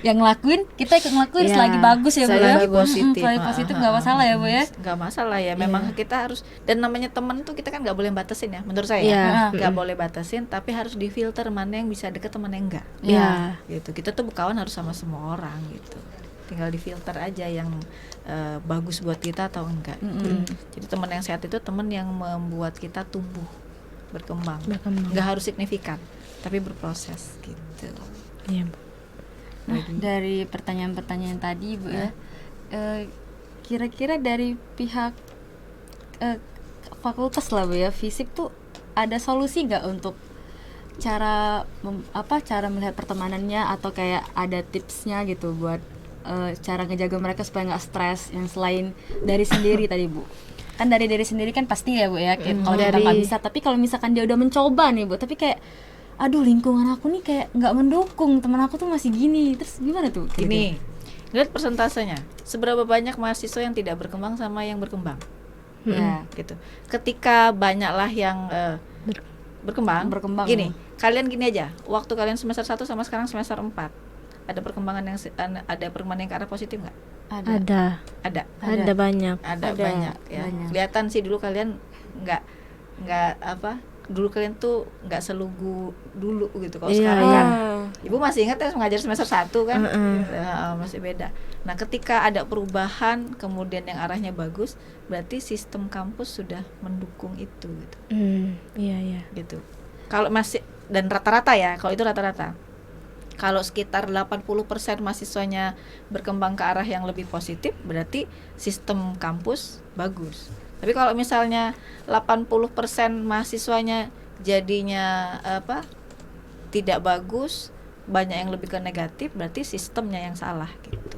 Speaker 3: yang ngelakuin, kita ikut ngelakuin selagi bagus ya Bu ya.
Speaker 4: Selagi positif.
Speaker 3: Selagi positif nggak masalah ya Bu ya.
Speaker 4: Nggak masalah ya, memang kita harus, dan namanya teman tuh kita kan nggak boleh batasin ya, menurut saya nggak boleh batasin, tapi harus difilter mana yang bisa deket, mana yang enggak. Gitu. Kita tuh berkawan harus sama semua orang gitu. Tinggal difilter aja yang bagus buat kita atau enggak. Jadi teman yang sehat itu teman yang membuat kita tumbuh, berkembang. Nggak harus signifikan, tapi berproses gitu.
Speaker 2: Iya.
Speaker 3: Nah, dari pertanyaan-pertanyaan tadi Bu ya, kira-kira dari pihak fakultas lah Bu ya, fisip tuh ada solusi nggak untuk cara melihat pertemanannya, atau kayak ada tipsnya gitu buat cara ngejaga mereka supaya nggak stres, yang selain dari sendiri tadi Bu? Kan dari sendiri kan pasti ya Bu ya, kalau kita nggak bisa, tapi kalau misalkan dia udah mencoba nih Bu, tapi kayak aduh lingkungan aku nih kayak nggak mendukung, teman aku tuh masih gini, terus gimana tuh?
Speaker 4: Gini, lihat persentasenya, seberapa banyak mahasiswa yang tidak berkembang sama yang berkembang.
Speaker 3: Ya.
Speaker 4: Gitu. Ketika banyaklah yang berkembang. Gini, kalian gini aja, waktu kalian semester 1 sama sekarang semester 4, ada perkembangan yang ke arah positif nggak?
Speaker 2: Ada banyak.
Speaker 4: Ada banyak ya. Kelihatan sih dulu kalian nggak dulu kalian tuh nggak selugu dulu gitu. Kalau sekarang kan, Ibu masih ingat ya mengajar semester 1 kan, masih beda. Nah ketika ada perubahan kemudian yang arahnya bagus, berarti sistem kampus sudah mendukung itu gitu.
Speaker 2: Iya.
Speaker 4: Gitu. Kalau masih, dan rata-rata ya, kalau itu rata-rata. Kalau sekitar 80% mahasiswanya berkembang ke arah yang lebih positif, berarti sistem kampus bagus. Tapi kalau misalnya 80% mahasiswanya jadinya tidak bagus, banyak yang lebih ke negatif, berarti sistemnya yang salah gitu.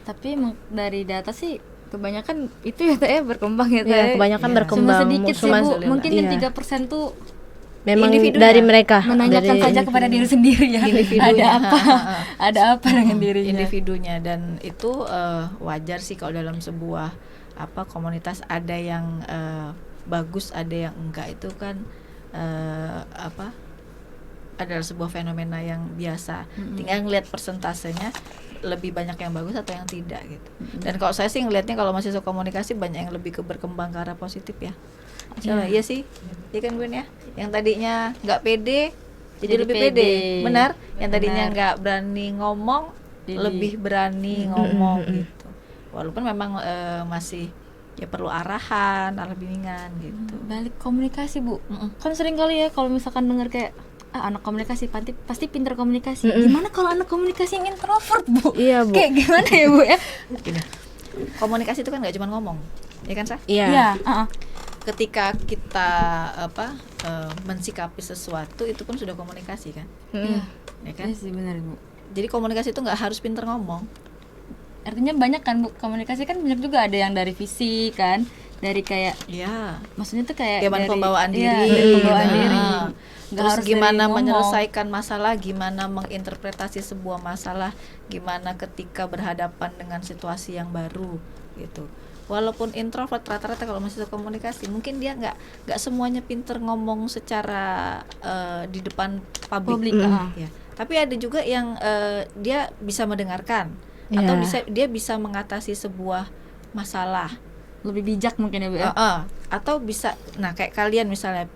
Speaker 3: Tapi dari data sih kebanyakan itu ya berkembang ya.
Speaker 2: Iya, kebanyakan berkembang.
Speaker 3: Cuma sedikit sih Bu, mungkin yang 3% tuh
Speaker 2: memang
Speaker 4: individunya.
Speaker 2: dari mereka
Speaker 3: menanyakan saja kepada diri sendiri ya.
Speaker 4: Individunya.
Speaker 3: Ada apa dengan dirinya.
Speaker 4: Individunya, dan itu wajar sih kalau dalam sebuah komunitas ada yang bagus, ada yang enggak, itu kan adalah sebuah fenomena yang biasa. Tinggal ngelihat persentasenya, lebih banyak yang bagus atau yang tidak gitu. Dan kalau saya sih ngelihatnya kalau mahasiswa komunikasi banyak yang lebih berkembang ke arah positif ya. Iya sih, iya kan Gun ya. Yang tadinya nggak pede, jadi lebih pede. Benar. Yang tadinya nggak berani ngomong, lebih berani ngomong gitu. Walaupun memang masih ya perlu arahan, arah bimbingan gitu.
Speaker 3: Balik komunikasi Bu, kan sering kali ya kalau misalkan dengar kayak anak komunikasi pasti pintar komunikasi. Gimana kalau anak komunikasi yang introvert Bu?
Speaker 2: Iya Bu.
Speaker 3: Kayak gimana ya Bu ya?
Speaker 4: Gini, komunikasi itu kan nggak cuma ngomong, ya kan Sah?
Speaker 2: Iya.
Speaker 4: Ketika kita mensikapi sesuatu, itu pun sudah komunikasi kan? Ya kan?
Speaker 3: Iya sih benar Bu.
Speaker 4: Jadi komunikasi itu nggak harus pintar ngomong.
Speaker 3: Artinya banyak kan Bu, komunikasi kan banyak juga, ada yang dari fisik kan, dari kayak
Speaker 4: Iya.
Speaker 3: maksudnya tuh kayak
Speaker 4: Dari
Speaker 3: dari
Speaker 4: pembawaan diri.
Speaker 3: Iya, dari pembawaan
Speaker 4: gitu.
Speaker 3: diri. Nggak
Speaker 4: terus
Speaker 3: harus
Speaker 4: gimana
Speaker 3: dari ngomong.
Speaker 4: menyelesaikan masalah, gimana menginterpretasi sebuah masalah, gimana ketika berhadapan dengan situasi yang baru gitu. Walaupun introvert, rata-rata kalau mahasiswa komunikasi mungkin dia nggak semuanya pinter ngomong secara di depan publik, ya. Tapi ada juga yang dia bisa mendengarkan atau dia bisa mengatasi sebuah masalah.
Speaker 3: Lebih bijak mungkin ya Bu ya.
Speaker 4: Atau bisa, nah kayak kalian misalnya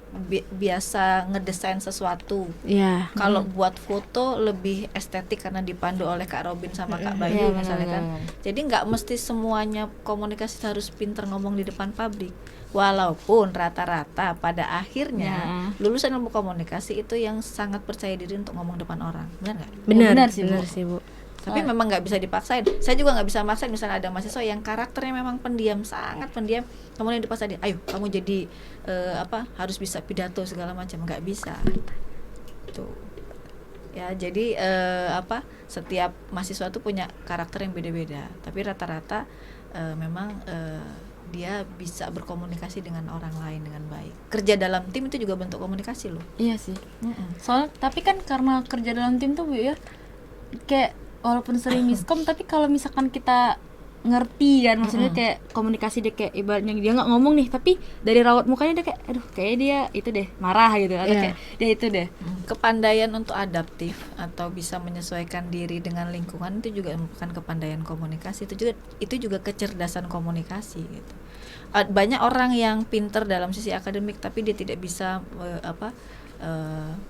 Speaker 4: biasa ngedesain sesuatu.
Speaker 2: Iya.
Speaker 4: Kalau buat foto lebih estetik karena dipandu oleh Kak Robin sama Kak Bayu misalnya kan. Jadi nggak mesti semuanya komunikasi harus pinter ngomong di depan publik. Walaupun rata-rata pada akhirnya lulusan ilmu komunikasi itu yang sangat percaya diri untuk ngomong depan orang, benar nggak?
Speaker 2: Benar
Speaker 3: benar
Speaker 2: sih Bu.
Speaker 4: Tapi memang nggak bisa dipaksain. Saya juga nggak bisa maksain. Misalnya ada mahasiswa yang karakternya memang pendiam, sangat pendiam, kemudian dipaksa dia, ayo kamu jadi harus bisa pidato segala macam, nggak bisa. Tuh. Ya, jadi setiap mahasiswa tuh punya karakter yang beda-beda. Tapi rata-rata memang dia bisa berkomunikasi dengan orang lain dengan baik. Kerja dalam tim itu juga bentuk komunikasi loh.
Speaker 3: Iya sih. Soalnya tapi kan karena kerja dalam tim tuh Bu ya, kayak walaupun sering miskom tapi kalau misalkan kita ngerti kan, maksudnya kayak komunikasi dia kayak ibaratnya dia nggak ngomong nih tapi dari raut mukanya dia kayak aduh kayak dia itu deh marah gitu atau kayak dia itu deh.
Speaker 4: Kepandaian untuk adaptif atau bisa menyesuaikan diri dengan lingkungan itu juga merupakan kepandaian komunikasi, itu juga kecerdasan komunikasi gitu. Banyak orang yang pinter dalam sisi akademik tapi dia tidak bisa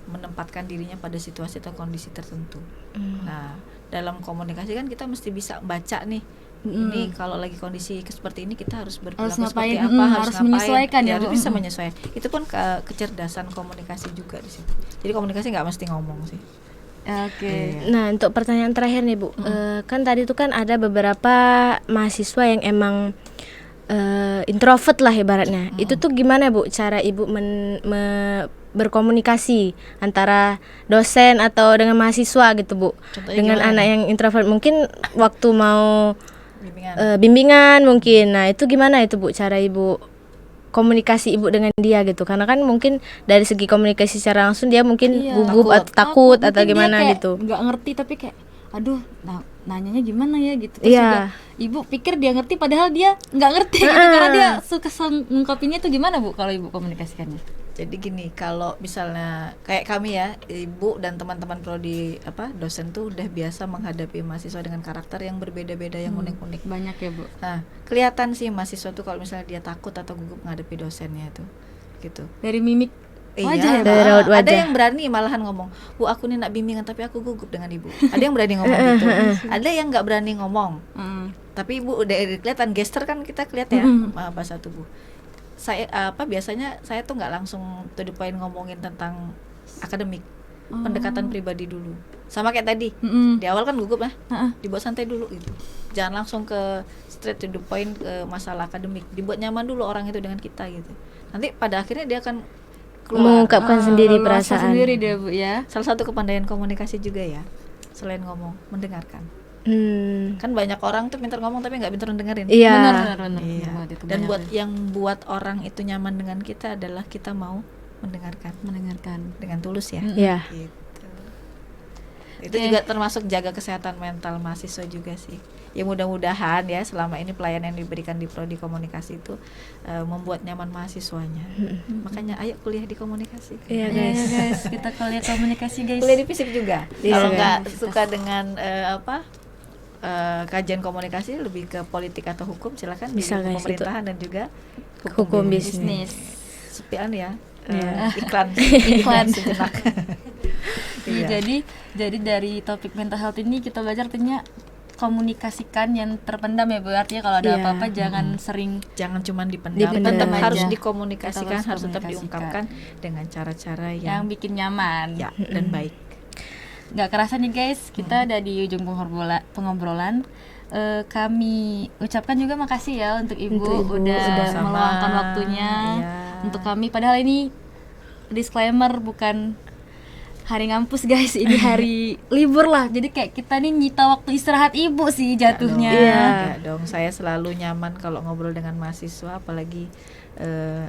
Speaker 4: menempatkan dirinya pada situasi atau kondisi tertentu. Nah, dalam komunikasi kan kita mesti bisa baca nih. Ini kalau lagi kondisi seperti ini kita harus berperilaku seperti apa, harus ngapain,
Speaker 3: menyesuaikan ya,
Speaker 4: harus bisa menyesuaikan. Itu pun kecerdasan komunikasi juga di situ. Jadi komunikasi nggak mesti ngomong sih.
Speaker 3: Oke.
Speaker 2: Nah, untuk pertanyaan terakhir nih Bu, kan tadi tuh kan ada beberapa mahasiswa yang emang introvert lah ibaratnya. Itu tuh gimana Bu cara Ibu berkomunikasi antara dosen atau dengan mahasiswa gitu Bu?
Speaker 4: Contohnya
Speaker 2: dengan
Speaker 4: gimana
Speaker 2: anak
Speaker 4: nih?
Speaker 2: yang introvert mungkin waktu mau bimbingan mungkin. Nah, itu gimana itu Bu cara Ibu komunikasi Ibu dengan dia gitu? Karena kan mungkin dari segi komunikasi secara langsung dia mungkin gugup atau takut atau
Speaker 3: Mungkin
Speaker 2: gimana
Speaker 3: dia kayak
Speaker 2: gitu.
Speaker 3: nggak ngerti tapi kayak aduh nanyanya gimana ya gitu. Terus
Speaker 2: Iya.
Speaker 3: juga Ibu pikir dia ngerti padahal dia nggak ngerti gitu, karena dia suka ngungkapinnya itu gimana Bu kalau Ibu komunikasikannya?
Speaker 4: Jadi gini, kalau misalnya kayak kami ya, Ibu dan teman-teman prodi dosen tuh udah biasa menghadapi mahasiswa dengan karakter yang berbeda-beda, yang unik-unik.
Speaker 3: Banyak ya Bu.
Speaker 4: Nah, kelihatan sih mahasiswa tuh kalau misalnya dia takut atau gugup menghadapi dosennya tuh, gitu.
Speaker 3: Dari mimik wajah
Speaker 4: Iya,
Speaker 3: ya Bu?
Speaker 2: Dari raut
Speaker 4: ada
Speaker 2: wajah.
Speaker 4: yang berani malahan ngomong, Bu aku nih nak bimbingan tapi aku gugup dengan Ibu. Ada yang berani ngomong gitu. Ada yang nggak berani ngomong. Tapi Ibu udah kelihatan gesture kan kita kelihatan ya bahasa tubuh. Saya biasanya saya tuh nggak langsung to the point ngomongin tentang akademik, pendekatan pribadi dulu. Sama kayak tadi di awal kan gugup lah, dibuat santai dulu gitu. Jangan langsung ke straight to the point ke masalah akademik, dibuat nyaman dulu orang itu dengan kita gitu. Nanti pada akhirnya dia akan keluar,
Speaker 2: Mengungkapkan sendiri
Speaker 3: leluasa
Speaker 2: perasaan.
Speaker 3: sendiri dia Bu ya.
Speaker 4: Salah satu kepandaian komunikasi juga ya, selain ngomong, mendengarkan. Kan banyak orang tuh pintar ngomong tapi nggak pintar dengerin.
Speaker 2: Iya.
Speaker 3: Benar.
Speaker 4: Iya.
Speaker 3: Banget itu,
Speaker 4: Dan
Speaker 3: banyak
Speaker 4: buat orang itu nyaman dengan kita adalah kita mau mendengarkan dengan tulus ya.
Speaker 2: Iya.
Speaker 4: Gitu. Itu juga termasuk jaga kesehatan mental mahasiswa juga sih. Ya mudah-mudahan ya selama ini pelayanan yang diberikan di prodi komunikasi itu membuat nyaman mahasiswanya. Makanya ayo kuliah di komunikasi.
Speaker 2: Iya
Speaker 3: guys, kita kuliah komunikasi guys.
Speaker 4: Kuliah di FISIP juga.
Speaker 2: Iya,
Speaker 4: Kalau nggak
Speaker 3: Universitas.
Speaker 4: suka dengan kajian komunikasi lebih ke politik atau hukum, silakan
Speaker 2: Bisa,
Speaker 4: di
Speaker 2: guys,
Speaker 4: pemerintahan dan juga
Speaker 2: Hukum bisnis.
Speaker 4: Sepian ya.
Speaker 2: Iya.
Speaker 3: Iklan.
Speaker 4: sejenak.
Speaker 3: Iya,
Speaker 4: Iya.
Speaker 3: jadi dari topik mental health ini kita belajar ternyata komunikasikan yang terpendam ya Bu. Artinya kalau ada
Speaker 2: Iya.
Speaker 3: apa-apa jangan sering
Speaker 4: Jangan cuma dipendam,
Speaker 2: Dipendam
Speaker 4: tetap
Speaker 2: aja.
Speaker 4: harus dikomunikasikan,
Speaker 3: Tetap harus
Speaker 4: harus tetap
Speaker 3: komunikasikan.
Speaker 4: diungkapkan dengan cara-cara
Speaker 3: yang
Speaker 4: yang
Speaker 3: bikin nyaman.
Speaker 4: ya dan baik.
Speaker 3: Nggak kerasa nih guys, kita udah di ujung pengobrolan. Kami ucapkan juga makasih ya untuk Ibu,
Speaker 2: Untuk Ibu,
Speaker 3: udah
Speaker 4: sama-sama.
Speaker 3: meluangkan waktunya
Speaker 4: Iya.
Speaker 3: untuk kami. Padahal ini disclaimer bukan hari ngampus guys, ini hari libur lah. Jadi kayak kita nih nyita waktu istirahat Ibu sih jatuhnya.
Speaker 2: Iya.
Speaker 4: Enggak dong, saya selalu nyaman kalau ngobrol dengan mahasiswa, apalagi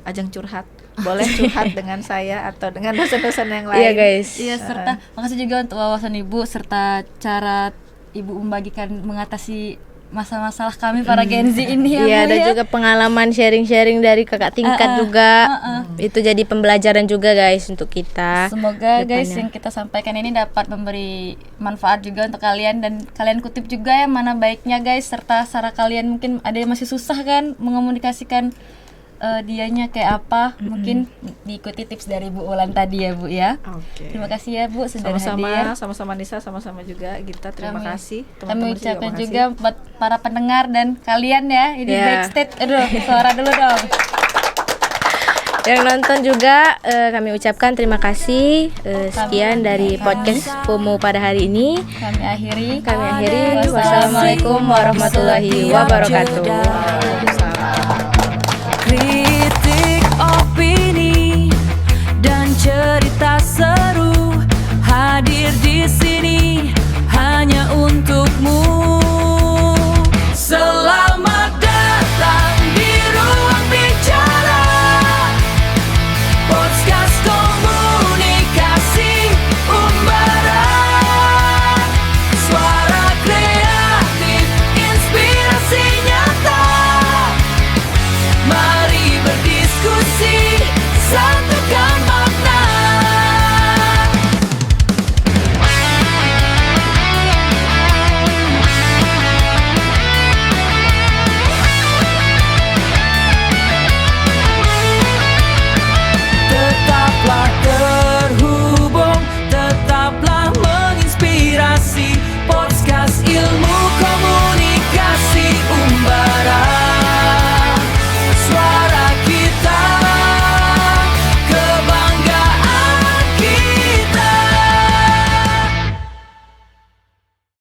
Speaker 4: ajang curhat. Boleh curhat dengan saya atau dengan dosen-dosen yang lain.
Speaker 2: Iya guys.
Speaker 3: Iya, serta makasih juga untuk wawasan Ibu serta cara Ibu membagikan mengatasi masalah-masalah kami para Gen Z ini ya.
Speaker 2: Iya,
Speaker 3: Bu,
Speaker 2: dan
Speaker 3: ya.
Speaker 2: juga pengalaman sharing-sharing dari kakak tingkat juga. Itu jadi pembelajaran juga guys untuk kita.
Speaker 3: Semoga guys
Speaker 2: depannya.
Speaker 3: yang kita sampaikan ini dapat memberi manfaat juga untuk kalian, dan kalian kutip juga yang mana baiknya guys, serta cara kalian mungkin ada yang masih susah kan mengomunikasikan dianya kayak apa, mungkin diikuti tips dari Bu Ulan tadi ya Bu ya.
Speaker 4: Oke.
Speaker 3: Terima kasih ya Bu sudah
Speaker 4: Sama-sama,
Speaker 3: hadir.
Speaker 4: sama-sama Nisa, sama-sama juga Gita. Terima
Speaker 3: Kami-
Speaker 4: kasih.
Speaker 3: Kami
Speaker 4: Teman-teman
Speaker 3: ucapkan
Speaker 4: makasih.
Speaker 3: juga buat para pendengar dan kalian ya, ini
Speaker 2: Ya.
Speaker 3: backstage. Aduh, suara dulu dong.
Speaker 2: Yang nonton juga kami ucapkan terima kasih. Sekian dari podcast FOMO pada hari ini.
Speaker 3: Kami akhiri.
Speaker 2: Wassalamualaikum warahmatullahi wabarakatuh.
Speaker 1: Kritik opini